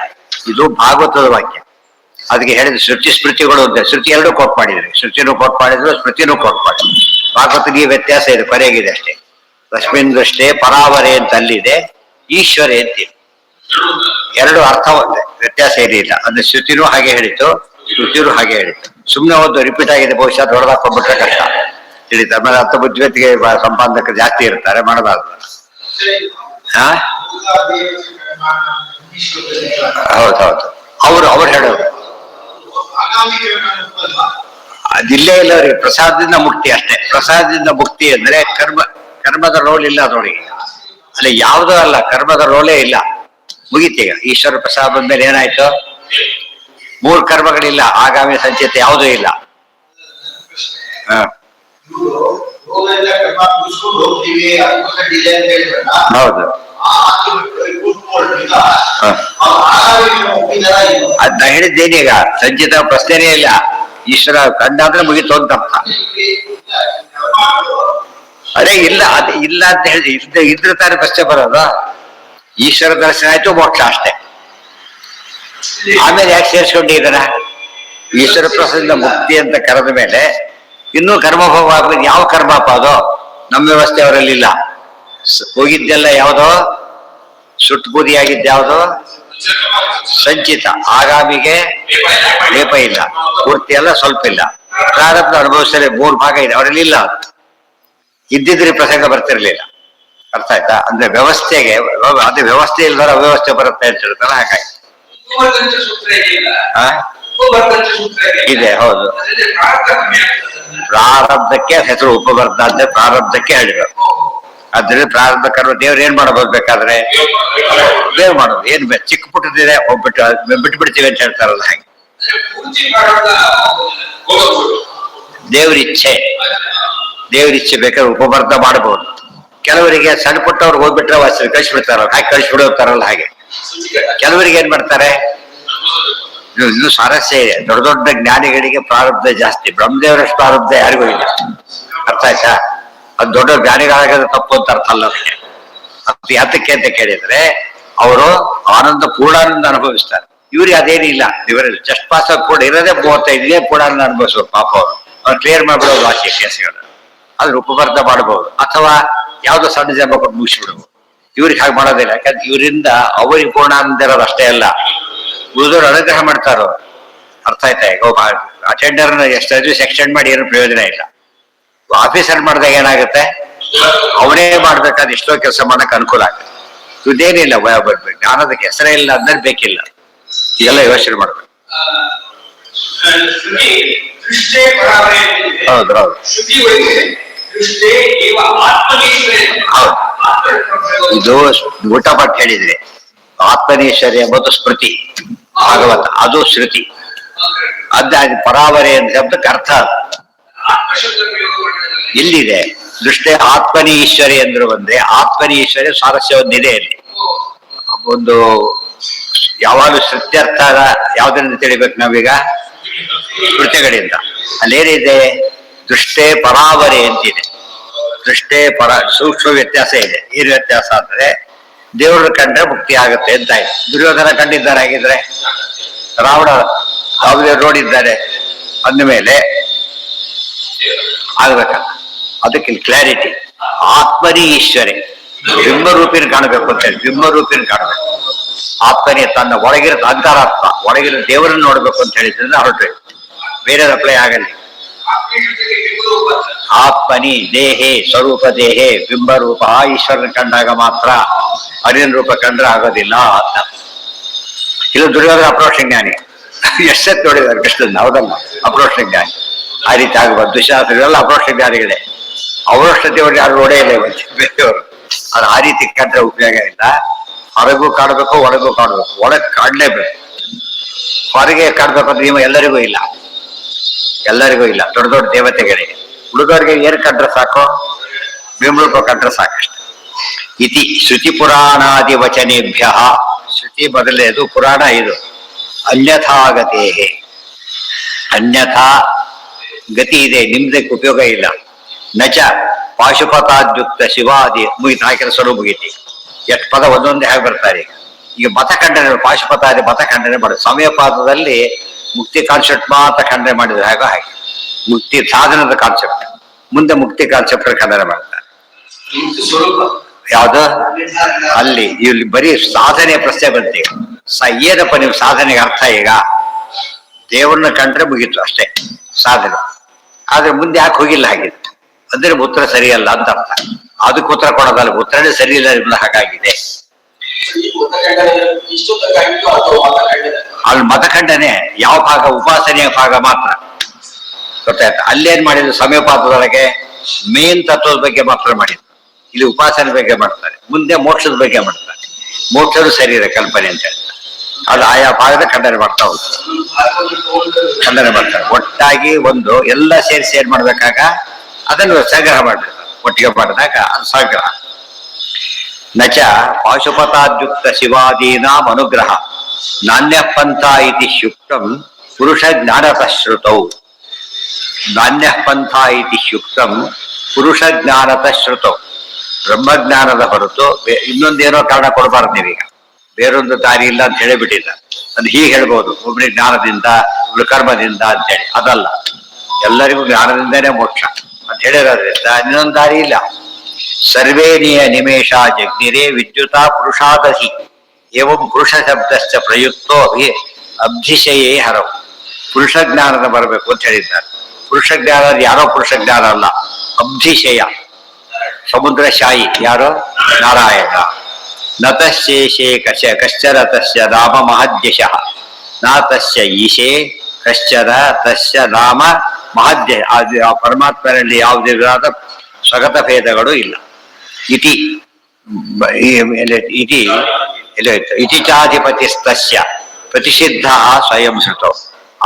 ಇದು ಭಾಗವತದ ವಾಕ್ಯ. ಅದಕ್ಕೆ ಹೇಳಿದ ಶ್ರುತಿ ಸ್ಮೃತಿಗಳು ಅಂತ. ಶ್ರುತಿ ಎರಡೂ ಕೋಟ್ ಮಾಡಿದ್ರು. ಶ್ರುತಿನೂ ಕೋಟ್ ಮಾಡಿದ್ರು, ಸ್ಮೃತಿನೂ ಕೋಟ್ ಮಾಡಿದ್ರು. ಭಾಗವತಕ್ಕೆ ಈ ವ್ಯತ್ಯಾಸ ಇದೆ, ಕೊನೆಗಿದೆ ಅಷ್ಟೇ. ತಸ್ಮಿನ್ ದೃಷ್ಟೇ ಪರಾವರೆ ಅಂತ ಅಲ್ಲಿದೆ, ಈಶ್ವರೇ ಅಂತಿದೆ. ಎರಡು ಅರ್ಥ ಒಂದೇ, ವ್ಯತ್ಯಾಸ ಏನಿಲ್ಲ. ಅಂದ್ರೆ ಶ್ರುತಿನೂ ಹಾಗೆ ಹೇಳಿತು, ಶ್ರುತಿನೂ ಹಾಗೆ ಹೇಳಿತು. ಸುಮ್ಮನೆ ಒಂದು ರಿಪೀಟ್ ಆಗಿದೆ, ಬಹುಶಃ ದೊಡ್ಡದಾಕೊಂಡ್ಬಿಟ್ರೆ ಕಷ್ಟ ತಿಳಿತ. ಆಮೇಲೆ ಅರ್ಥ ಬುದ್ಧಿಮತ್ತಿಗೆ ಸಂಪಾದಕರು ಜಾಸ್ತಿ ಇರ್ತಾರೆ, ಮಾಡಬಾರ್ದು. ಹಾ, ಹೌದೌದು. ಅವ್ರು ಹೇಳೋದು ಅದಿಲ್ಲೇ ಇಲ್ಲ ಅವ್ರಿಗೆ. ಪ್ರಸಾದದಿಂದ ಮುಕ್ತಿ ಅಷ್ಟೇ. ಪ್ರಸಾದದಿಂದ ಮುಕ್ತಿ ಅಂದ್ರೆ ಕರ್ಮದ ರೋಲ್ ಇಲ್ಲ ಅದರೊಳಗೆ. ಅಲ್ಲಿ ಯಾವುದೂ ಅಲ್ಲ, ಕರ್ಮದ ರೋಲೇ ಇಲ್ಲ. ಮುಗೀತೀಗ. ಈಶ್ವರ ಪ್ರಸಾದ ಬಂದ್ಮೇಲೆ ಏನಾಯ್ತು? ಮೂರು ಕರ್ಮಗಳಿಲ್ಲ, ಆಗಾಮಿ ಸಂಚಿತ ಯಾವುದೂ ಇಲ್ಲ. ಹೌದು. ಅದ್ ನಾ ಹೇಳಿದ್ದೇನೀಗ, ಸಂಚಿತ ಪ್ರಶ್ನೆನೇ ಇಲ್ಲ. ಈಶ್ವರ ಕಂಡಾದ್ರೆ ಮುಗಿತು ಅಂತ ಅರ್ಥ. ಅದೇ ಇಲ್ಲ, ಅದೇ ಇಲ್ಲ ಅಂತ ಹೇಳಿ ಇದ್ರೆ ತಾನೇ ಪ್ರಶ್ನೆ ಬರೋದು. ಈಶ್ವರ ದರ್ಶನ ಆಯ್ತು, ಮೋಕ್ಷ ಅಷ್ಟೇ. ಆಮೇಲೆ ಯಾಕೆ ಸೇರಿಸ್ಕೊಂಡಿದ್ದಾರ? ಈಶ್ವರ ಪ್ರಸಾದದಿಂದ ಮುಕ್ತಿ ಅಂತ ಕರೆದ ಮೇಲೆ ಇನ್ನೂ ಕರ್ಮಭೋಗ ಆಗ್ಬೇಕು. ಯಾವ ಕರ್ಮಪ್ಪ ಅದು? ನಮ್ಮ ವ್ಯವಸ್ಥೆ ಅವರಲ್ಲಿ ಇಲ್ಲ. ಹೋಗಿದ್ದೆಲ್ಲ ಯಾವುದೋ ಸುಟ್ಟು ಬೂದಿಯಾಗಿದ್ದ ಯಾವುದೋ ಸಂಚಿತ. ಆಗಾಮಿಗೆ ಲೇಪ ಇಲ್ಲ, ಪೂರ್ತಿ ಎಲ್ಲ ಸ್ವಲ್ಪ ಇಲ್ಲ. ಪ್ರಾರಬ್ಧ ಅನುಭವಿಸಲೇ 3 ಭಾಗ ಇದೆ, ಅವರಲ್ಲಿ ಇಲ್ಲ. ಇದ್ದಿದ್ರೆ ಪ್ರಸಂಗ ಬರ್ತಿರ್ಲಿಲ್ಲ. ಅರ್ಥ ಆಯ್ತಾ? ಅಂದ್ರೆ ವ್ಯವಸ್ಥೆಗೆ ಅದೇ ವ್ಯವಸ್ಥೆ ಇಲ್ದಾರ ಅವ್ಯವಸ್ಥೆ ಬರುತ್ತೆ ಅಂತ ಹೇಳ್ತಾರ. ಹಾಗಾಗಿ ಇದೆ. ಹೌದು, ಪ್ರಾರಬ್ಧಕ್ಕೆ ಹೆಸರು ಉಪವರ್ಧ ಅಂದ್ರೆ ಪ್ರಾರಬ್ಧಕ್ಕೆ ಹೇಳಿದ್ರು. ಅದ್ರ ಪ್ರಾರಬ್ಧ ಕರ್ಮ ದೇವ್ರು ಏನ್ ಮಾಡಬಹುದು ಬೇಕಾದ್ರೆ? ದೇವ್ ಮಾಡೋದು ಏನ್ ಚಿಕ್ಕ ಪುಟ್ಟದಿದೆ ಬಿಟ್ಬಿಡ್ತೀವಿ ಅಂತ ಹೇಳ್ತಾರಲ್ಲ ಹಾಗೆ. ದೇವ್ರಿಚ್ಛೆ ಬೇಕಾದ್ರೆ ಉಪವರ್ಧ ಮಾಡಬಹುದು. ಕೆಲವರಿಗೆ ಸಣ್ಣ ಪುಟ್ಟವ್ರಿಗೆ ಹೋಗ್ಬಿಟ್ರೆ ವಾಸ ಕಳಿಸ್ಬಿಡ್ತಾರಲ್ಲ ಹಾಗೆ, ಕಳಿಸ್ಬಿಡೋತಾರಲ್ಲ ಹಾಗೆ. ಕೆಲವರಿಗೆ ಏನ್ ಮಾಡ್ತಾರೆ? ಇನ್ನು ಸ್ವಾರಸ್ಯ ಇದೆ. ದೊಡ್ಡ ದೊಡ್ಡ ಜ್ಞಾನಿಗಳಿಗೆ ಪ್ರಾರಬ್ಧ ಜಾಸ್ತಿ. ಬ್ರಹ್ಮದೇವರಷ್ಟು ಪ್ರಾರಬ್ಧ ಯಾರಿಗೂ ಇಲ್ಲ. ಅರ್ಥ ಆಯ್ತಾ? ಅದು ದೊಡ್ಡ ಜ್ಞಾನಿಗಳಾಗೋದು ತಪ್ಪು ಅಂತ ಅರ್ಥ ಅಲ್ಲ ಅದಕ್ಕೆ. ಅದು ಯಾತಕ್ಕೆ ಅಂತ ಕೇಳಿದ್ರೆ ಅವರು ಆನಂದ ಪೂರ್ಣಾನಂದ ಅನುಭವಿಸ್ತಾರೆ. ಇವ್ರಿಗೆ ಅದೇನಿಲ್ಲ. ಇವರಲ್ಲಿ ಜಸ್ಟ್ ಪಾಸ್ ಕೂಡ ಇರೋದೇ 35 ಪೂರ್ಣಾನಂದ ಅನುಭವಿಸ್ಬೇಕು. ಪಾಪ ಅವ್ರು ಕ್ಲಿಯರ್ ಮಾಡ್ಬಿಡೋದು ಆಚೆ ಕೇಸ್ಗಳು. ಅದ್ರ ಉಪವರ್ಧ ಮಾಡಬಹುದು, ಅಥವಾ ಯಾವ್ದೋ ಸಣ್ಣ ಜನ್ಮ ಕೊಟ್ಟು ಮುಗಿಸ್ಬಿಡ್ಬೋದು. ಇವ್ರಿಗೆ ಹಾಗೆ ಮಾಡೋದಿಲ್ಲ. ಯಾಕಂದ್ರೆ ಇವರಿಂದ ಅವರಿಗೆ ಪೂರ್ಣಾನಂದ ಇರೋದು ಅಷ್ಟೇ ಅಲ್ಲ, ಉಳಿದವ್ರು ಅನುಗ್ರಹ ಮಾಡ್ತಾರೋ. ಅರ್ಥ ಆಯ್ತಾ? ಈಗ ಅಟೆಂಡರ್ನ ಎಷ್ಟು ದಿವಸ ಎಕ್ಸ್ಟೆಂಡ್ ಮಾಡಿ ಏನು ಪ್ರಯೋಜನ ಇಲ್ಲ. ಆಫೀಸರ್ ಮಾಡಿದಾಗ ಏನಾಗುತ್ತೆ, ಅವನೇ ಮಾಡ್ಬೇಕಾದ್ರೆ ಎಷ್ಟೋ ಕೆಲಸ ಮಾಡಕ್ ಅನುಕೂಲ ಆಗುತ್ತೆ. ಇದೇನಿಲ್ಲ, ಜ್ಞಾನದ ಹೆಸರೇ ಇಲ್ಲ ಅಂದ್ರೆ ಬೇಕಿಲ್ಲ. ಇದೆಲ್ಲ ಯೋಚನೆ ಮಾಡ್ಬೇಕು. ಹೌದು ಹೌದು ಹೌದು. ಇದು ಊಟ ಪಟ್ಟು ಹೇಳಿದ್ರೆ ಆತ್ಮನೇಶ್ವರಿ ಎಂಬುದು ಸ್ಮೃತಿ, ಭಾಗವತ ಅದು ಶ್ರುತಿ. ಅದು ಪರಾವರೆ ಅಂತ ಶಬ್ದಕ್ಕೆ ಅರ್ಥ ಇಲ್ಲಿದೆ. ದೃಷ್ಟಿ ಆತ್ಮನಿ ಈಶ್ವರಿ ಅಂದ್ರು ಒಂದೇ, ಆತ್ಮನಿ ಈಶ್ವರಿ ಸ್ವಾರಸ್ಯ ಒಂದಿದೆ ಅಲ್ಲಿ. ಒಂದು ಯಾವಾಗಲೂ ಶ್ರುತ್ಯರ್ಥ ಯಾವ್ದರಿಂದ ತಿಳಿಬೇಕು ನಾವೀಗ? ಸ್ಮೃತಿಗಳಿಂದ. ಅಲ್ಲೇನಿದೆ, ದೃಷ್ಟೇ ಪರಾವರೆ ಅಂತಿದೆ. ದೃಷ್ಟೇ ಪರ ಸೂಕ್ಷ್ಮ ವ್ಯತ್ಯಾಸ ಇದೆ. ಏನು ವ್ಯತ್ಯಾಸ ಅಂದ್ರೆ ದೇವರು ಕಂಡ್ರೆ ಮುಕ್ತಿ ಆಗುತ್ತೆ ಅಂತ ಆಯ್ತು. ದುರ್ಯೋಧನ ಕಂಡಿದ್ದಾರೆ, ಹಾಗಿದ್ರೆ ರಾವಣ ಯಾವುದೇ ನೋಡಿದ್ದಾರೆ ಅಂದಮೇಲೆ ಆಗ್ಬೇಕಲ್ಲ. ಅದಕ್ಕೆ ಕ್ಲಾರಿಟಿ. ಆತ್ಮನಿ ಈಶ್ವರಿ ಬಿಂಬರೂಪಿನ ಕಾಣಬೇಕು ಅಂತ ಹೇಳಿ, ಬಿಂಬರೂಪಿನ ಕಾಣಬೇಕು. ಆತ್ಮನಿ ತನ್ನ ಒಳಗಿರೋ ಅಂತರಾತ್ಮ, ಒಳಗಿರೋ ದೇವರನ್ನು ನೋಡ್ಬೇಕು ಅಂತ ಹೇಳಿದ್ರಿಂದ ಹೊರಟು, ಬೇರೆ ಅಪ್ಲೈ ಆಗಲಿ. ಆತ್ಮನಿ ದೇಹೇ ಸ್ವರೂಪ, ದೇಹೇ ಬಿಂಬರೂಪ. ಈಶ್ವರನ ಕಂಡಾಗ ಮಾತ್ರ, ಅರಿನ ರೂಪ ಕಂಡ್ರೆ ಆಗೋದಿಲ್ಲ ಅಂತ. ಇದು ದುರ್ಯೋಧನ ಅಪ್ರೋಕ್ಷ ಜ್ಞಾನಿ. ಎಷ್ಟೊತ್ತು ನೋಡಿದ್ದಾರೆ ಕೃಷ್ಣನ್, ಹೌದಲ್ಲ? ಅಪ್ರೋಕ್ಷ ಜ್ಞಾನಿ. ಆ ರೀತಿ ಆಗಬಾರ್ದು. ದುಶಾಸನೆಲ್ಲ ಅಪ್ರೋಕ್ಷ ಜ್ಞಾನಿಗಳೇ. ಅವರಷ್ಟು ದೇವರು ಯಾರು ನೋಡೇ ಇಲ್ಲ ಬೇರೆಯವರು. ಅದು ಆ ರೀತಿ ಕಂಡ್ರೆ ಉಪಯೋಗ ಇಲ್ಲ. ಹೊರಗೂ ಕಾಡ್ಬೇಕು, ಒಳಗೂ ಕಾಡ್ಬೇಕು. ಒಳಗೆ ಕಾಡ್ಲೇಬೇಕು. ಹೊರಗೆ ಕಾಡ್ಬೇಕು ಅಂದ್ರೆ ನೀವು ಎಲ್ಲರಿಗೂ ಇಲ್ಲ, ಎಲ್ಲರಿಗೂ ಇಲ್ಲ. ದೊಡ್ಡ ದೊಡ್ಡ ದೇವತೆಗಳಿಗೆ, ಹುಡುಗರಿಗೆ ಏನ್ ಕಂಡ್ರೆ ಸಾಕು, ಬಿಂಬರೂಪ ಕಂಡ್ರೆ ಸಾಕಷ್ಟು. ಇತಿ ಶ್ರುತಿ ಪುರಾಣಾದಿ ವಚನೇಭ್ಯ. ಶ್ರುತಿ ಮೊದಲನೇದು, ಪುರಾಣ ಇದು. ಅನ್ಯಥಾಗತೇಹೇ, ಅನ್ಯಥಾ ಗತಿ ಇದೆ, ನಿಮ್ದಕ್ಕೆ ಉಪಯೋಗ ಇಲ್ಲ. ನಚ ಪಾಶುಪತಾದ್ಯುಕ್ತ ಶಿವಾದಿ. ಮುಗಿತು, ಆ ಕೆಲಸಗಳು ಮುಗೀತಿ. ಎಷ್ಟು ಪದ ಒಂದೊಂದೇ ಹಾಗೆ ಬರ್ತಾರೆ. ಈಗ ಮತ ಖಂಡನೆ, ಪಾಶುಪತಾದಿ ಮತ ಖಂಡನೆ ಮಾಡೋದು. ಸಮಯಪಾದದಲ್ಲಿ ಮುಕ್ತಿ ಕಾನ್ಸೆಪ್ಟ್ ಮಾತ್ರ ಖಂಡನೆ ಮಾಡಿದ್ರೆ ಹಾಗೆ ಹಾಗೆ ಮುಕ್ತಿ ಸಾಧನದ ಕಾನ್ಸೆಪ್ಟ್, ಮುಂದೆ ಮುಕ್ತಿ ಕಾನ್ಸೆಪ್ಟ್ ಖಂಡನೆ ಮಾಡ್ತಾರೆ. ಯಾವ್ದು ಅಲ್ಲಿ ಇಲ್ಲಿ ಬರೀ ಸಾಧನೆ ಪ್ರಶ್ನೆ ಬಂತೀಗ. ಏನಪ್ಪ ನೀವು ಸಾಧನೆಗೆ ಅರ್ಥ? ಈಗ ದೇವ್ರನ್ನ ಕಂಡ್ರೆ ಮುಗೀತು ಅಷ್ಟೇ ಸಾಧನೆ. ಆದ್ರೆ ಮುಂದೆ ಯಾಕೆ ಹೋಗಿಲ್ಲ ಹಾಗಿದೆ ಅಂದ್ರೆ ಉತ್ತರ ಸರಿಯಲ್ಲ ಅಂತ ಅರ್ಥ. ಅದಕ್ಕೆ ಉತ್ತರ ಕೊಡೋದಲ್ಲ, ಉತ್ತರನೇ ಸರಿ ಇಲ್ಲ ನಿಮ್ದು ಹಾಗಾಗಿದೆ. ಅಲ್ಲಿ ಮತಖಂಡನೆ ಯಾವ ಭಾಗ? ಉಪಾಸನೆಯ ಭಾಗ ಮಾತ್ರ. ಗೊತ್ತಾಯ್ತು? ಅಲ್ಲೇನ್ ಮಾಡಿದ್ರು, ಸಮಯಪಾತದೊಳಗೆ ಮೇನ್ ತತ್ವದ ಬಗ್ಗೆ ಮಾತ್ರ ಮಾಡಿದ್ರು. ಇಲ್ಲಿ ಉಪಾಸನೆ ಬಗ್ಗೆ ಮಾಡ್ತಾರೆ, ಮುಂದೆ ಮೋಕ್ಷದ ಬಗ್ಗೆ ಮಾಡ್ತಾರೆ. ಮೋಕ್ಷದ ಶರೀರ ಕಲ್ಪನೆ ಅಂತ ಹೇಳ್ತಾರೆ. ಅದು ಆಯಾ ಭಾಗದ ಖಂಡನೆ ಮಾಡ್ತಾ ಹೋಗ್ತಾರೆ, ಖಂಡನೆ ಮಾಡ್ತಾರೆ. ಒಟ್ಟಾಗಿ ಒಂದು ಎಲ್ಲ ಸೇರಿಸಿ ಏನ್ ಮಾಡ್ಬೇಕಾಗ ಅದನ್ನು ಸಂಗ್ರಹ ಮಾಡ್ಬೇಕು. ಒಟ್ಟಿಗೆ ಮಾಡಿದಾಗ ಅದು ಸಂಗ್ರಹ. ನಚ ಪಾಶುಪತಾದ್ಯುಕ್ತ ಶಿವಾದೀನಾಂ ಅನುಗ್ರಹ ನಾಣ್ಯ ಪಂಥ ಇತಿ ಶುಕ್ತಂ ಪುರುಷ ಜ್ಞಾನತಃ ಶ್ರುತೌ. ನಾಣ್ಯ ಪಂಥ ಇತಿ ಶುಕ್ತಂ ಪುರುಷ ಜ್ಞಾನತಃ ಶ್ರುತೌ. ಬ್ರಹ್ಮಜ್ಞಾನದ ಹೊರತು ಇನ್ನೊಂದೇನೋ ಕಾರಣ ಕೊಡಬಾರ್ದು ನೀವೀಗ. ಬೇರೊಂದು ದಾರಿ ಇಲ್ಲ ಅಂತ ಹೇಳಿಬಿಟ್ಟಿಲ್ಲ. ಅದು ಹೀಗೆ ಹೇಳ್ಬೋದು, ಒಬ್ಬರಿಗೆ ಜ್ಞಾನದಿಂದ, ಒಬ್ರು ಕರ್ಮದಿಂದ ಅಂತೇಳಿ. ಅದಲ್ಲ, ಎಲ್ಲರಿಗೂ ಜ್ಞಾನದಿಂದನೇ ಮೋಕ್ಷ ಅಂತ ಹೇಳಿರೋದ್ರಿಂದ ಇನ್ನೊಂದು ದಾರಿ ಇಲ್ಲ. ಸರ್ವೇ ನಿಮೇಶ ಜಗ್ನಿರೇ ವಿದ್ಯುತ ಪುರುಷಾದಹಿ ಏವಂ ಪುರುಷ ಶಬ್ದಶ್ಚ ಪ್ರಯುಕ್ತೋ ಅಬ್ಧಿಶಯೇ ಹರವು. ಪುರುಷ ಜ್ಞಾನದ ಬರಬೇಕು ಅಂತ ಹೇಳಿದ್ದಾರೆ. ಪುರುಷ ಜ್ಞಾನ ಯಾರೋ ಪುರುಷ ಜ್ಞಾನ ಅಲ್ಲ, ಅಬ್ಧಿಶಯ. ಸಮುದ್ರ ಶಾಯಿ ಯಾರೋ? ನಾರಾಯಣ. ನತಶೇಷೇ ಕಶ್ಚನ ತಸ್ಯ ನಾಮ ಮಹದ್ಯಶಃ ನ ತಸ್ಯ ಈಶೇ ಕಶ್ಚನ ತಸ್ಯ ನಾಮ ಮಹದ್ಯ. ಆ ಪರಮಾತ್ಮನಲ್ಲಿ ಯಾವುದೇ ವಿಧವಾದ ಸ್ವಗತ ಭೇದಗಳು ಇಲ್ಲ. ಇತಿ ಇತಿ ಇತಿ ಚಾಧಿಪತಿಸ್ತಸ್ಯ ಪ್ರತಿಷಿದ್ಧ ಸ್ವಯಂ ಶ್ರುತೋ.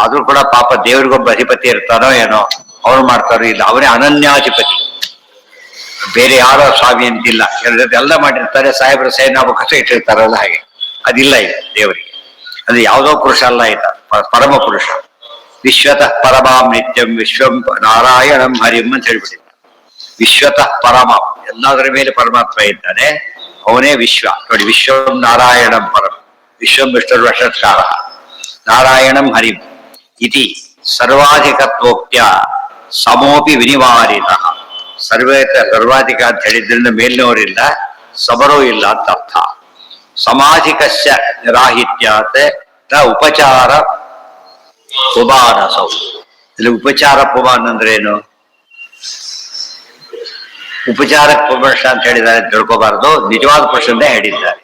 ಆದ್ರೂ ಕೂಡ ಪಾಪ ದೇವ್ರಿಗೊಬ್ಬ ಅಧಿಪತಿ ಇರ್ತಾನೋ ಏನೋ, ಅವ್ರು ಮಾಡ್ತಾರೋ ಇಲ್ಲ. ಅವರೇ ಅನನ್ಯಾಧಿಪತಿ, ಬೇರೆ ಯಾರೋ ಸ್ವಾಮಿ ಅಂತಿಲ್ಲ. ಎಲ್ಲ ಮಾಡಿರ್ತಾರೆ, ಸಾಹೇಬ್ರ ಸೈನಾಬಕಸ ಇಟ್ಟಿರ್ತಾರಲ್ಲ ಹಾಗೆ. ಅದಿಲ್ಲ ಈಗ ದೇವರಿಗೆ. ಅದು ಯಾವುದೋ ಪುರುಷ ಅಲ್ಲ, ಆಯ್ತ ಪರಮ ಪುರುಷ. ವಿಶ್ವತಃ ಪರಮಾಂ ನಿತ್ಯಂ ವಿಶ್ವಂ ನಾರಾಯಣಂ ಹರಿಂ ಅಂತ ಹೇಳ್ಬಿಟ್ಟಿದ್ದ. ವಿಶ್ವತಃ ಪರಮ, ಎಲ್ಲದರ ಮೇಲೆ ಪರಮಾತ್ಮ ಇದ್ದಾನೆ, ಅವನೇ ವಿಶ್ವ. ನೋಡಿ, ವಿಶ್ವಂ ನಾರಾಯಣಂ ಪರಂ, ವಿಶ್ವಂ ವಿಷ್ಣುರ್ ವಷತ್ಕಾರ ನಾರಾಯಣಂ ಹರಿಂ ಇತಿ ಸರ್ವಾಧಿಕತ್ವೋಕ್ತ್ಯ ಸಮೋಪಿ ವಿನಿವಾರಿತ. ಸರ್ವಾಧಿಕ ಅಂತ ಹೇಳಿದ್ರಿಂದ ಮೇಲಿನವರಿಲ್ಲ, ಸಮರೂ ಇಲ್ಲ ಅಂತ ಅರ್ಥ. ಸಮಾಧಿಕಸ್ಯ ರಾಹಿತ್ಯಾತ್ ನ ಉಪಚಾರ ಉಪಾನಸೌ. ಇಲ್ಲಿ ಉಪಚಾರ ಪುಮಾನ್ ಅಂದ್ರೆ ಏನು? ಉಪಚಾರಕ್ ಪುರುಷ ಅಂತ ಹೇಳಿದ್ದಾರೆ ತಿಳ್ಕೋಬಾರದು, ನಿಜವಾದ ಪುರುಷನ್ನೇ ಹೇಳಿದ್ದಾರೆ.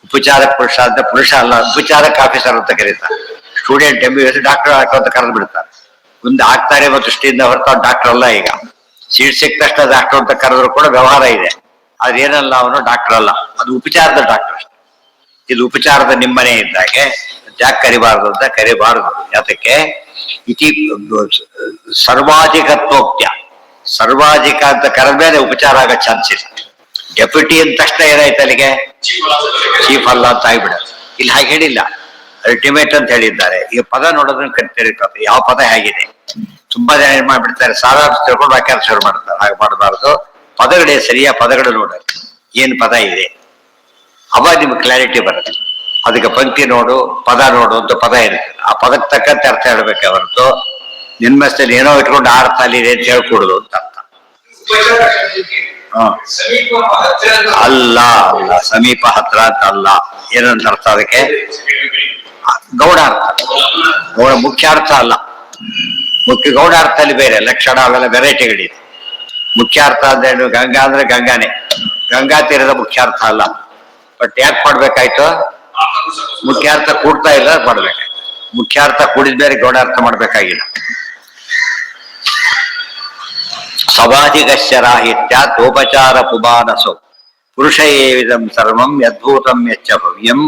ಉಪಚಾರಕ್ ಪುರುಷ ಅಂತ ಪುರುಷ ಅಲ್ಲ, ಉಪಚಾರಕ್ ಆಫೀಸರ್ ಅಂತ ಕರೀತಾರೆ. ಸ್ಟೂಡೆಂಟ್ MBBS ಡಾಕ್ಟರ್ ಅಂತ ಕರೆದು ಬಿಡ್ತಾರೆ. ಮುಂದೆ ಆಗ್ತಾರೆ ಮತ್ತು ದೃಷ್ಟಿಯಿಂದ ಹೊರತು ಡಾಕ್ಟರ್ ಅಲ್ಲ. ಈಗ ಸೀಟ್ ಸಿಕ್ಕ ತಕ್ಷಣ ಡಾಕ್ಟರ್ ಅಂತ ಕರೆದ್ರು ಕೂಡ ವ್ಯವಹಾರ ಇದೆ, ಅದೇನಲ್ಲ ಅವನು ಡಾಕ್ಟರ್ ಅಲ್ಲ, ಅದು ಉಪಚಾರದ ಡಾಕ್ಟರ್. ಇದು ಉಪಚಾರದ ನಿಮ್ಮನೆ ಇದ್ದಾಗೆ ಯಾಕೆ ಕರಿಬಾರದು ಅಂತ ಕರಿಬಾರದು. ಯಾತಕ್ಕೆ? ಇತಿ ಸರ್ವಾಧಿಕತ್ವೋಕ್ತ್ಯ, ಸರ್ವಾಧಿಕ ಅಂತ ಕರೆದ್ಮೇಲೆ ಉಪಚಾರ ಆಗೋ ಚಾನ್ಸ್ ಇಲ್ಲ. ಡೆಪ್ಯೂಟಿ ಅಂದ ತಕ್ಷಣ ಏನಾಯ್ತು ಅಲ್ಲಿಗೆ ಚೀಫ್ ಅಲ್ಲ ಅಂತ ಆಗ್ಬಿಡ. ಇಲ್ಲಿ ಹಾಗೆ ಹೇಳಿಲ್ಲ, ಅಲ್ಟಿಮೇಟ್ ಅಂತ ಹೇಳಿದ್ದಾರೆ. ಈಗ ಪದ ನೋಡೋದನ್ನ ಕರಿತಾರೆ, ಯಾವ ಪದ ಹೇಗಿದೆ. ತುಂಬಾ ಜನ ಏನ್ ಮಾಡ್ಬಿಡ್ತಾರೆ, ಸಾರಾಂಶ ತಿಳ್ಕೊಂಡು ವ್ಯಾಖ್ಯಾನ ಶುರು ಮಾಡ್ತಾರೆ. ಹಾಗೆ ಮಾಡಬಾರ್ದು. ಪದಗಳೇ ಸರಿಯಾ ಪದಗಳು ನೋಡೋದು, ಏನ್ ಪದ ಇದೆ ಅವಾಗ ನಿಮ್ಗೆ ಕ್ಲಾರಿಟಿ ಬರುತ್ತೆ. ಅದಕ್ಕೆ ಪಂಕ್ತಿ ನೋಡು, ಪದ ನೋಡು ಅಂತ ಪದ ಇರುತ್ತೆ. ಆ ಪದಕ್ಕೆ ತಕ್ಕಂತೆ ಅರ್ಥ ಹೇಳ್ಬೇಕೆ ಹೊರತು ನಿನ್ಮಸ್ತಲ್ಲಿ ಏನೋ ಇಟ್ಕೊಂಡು ಅರ್ಥ ಅಲ್ಲಿದೆ ಅಂತ ಹೇಳ್ಕೊಡುದು ಅಂತ ಅರ್ಥ. ಅಲ್ಲ ಅಲ್ಲ, ಸಮೀಪ ಹತ್ರ ಅಂತ ಅಲ್ಲ. ಏನಂತ ಅರ್ಥ ಅದಕ್ಕೆ? ಗೌಡ ಅರ್ಥ, ಗೌಡ ಮುಖ್ಯ ಅರ್ಥ ಅಲ್ಲ. ಮುಖ್ಯ ಗೌಡ ಅರ್ಥದಲ್ಲಿ ಬೇರೆ ಲಕ್ಷಣ ಅವೆಲ್ಲ ವೆರೈಟಿಗಳಿದೆ. ಮುಖ್ಯ ಅರ್ಥ ಅಂದ್ರೆ ಗಂಗಾ ಅಂದ್ರೆ ಗಂಗಾನೇ, ಗಂಗಾ ತೀರದ ಮುಖ್ಯ ಅರ್ಥ ಅಲ್ಲ. ಬಟ್ ಯಾಕೆ ಮಾಡ್ಬೇಕಾಯ್ತು? ಮುಖ್ಯಾರ್ಥ ಕೂಡ್ತಾ ಇಲ್ಲ, ಮಾಡ್ಬೇಕಾಯ್ತು. ಮುಖ್ಯಾರ್ಥ ಕೂಡಿದ ಬೇರೆ ಗೌಡಾರ್ಥ ಮಾಡ್ಬೇಕಾಗಿಲ್ಲ. ಸವಾಧಿಗಶ್ಚರಾಹಿತ್ಯೋಪಚಾರ ಪುಮಾನಸೌ ಪುರುಷ ಏವಿದಂ ಸರ್ವಂ ಯದ್ಭೂತಂ ಯಚ್ಚ ಭವ್ಯಂ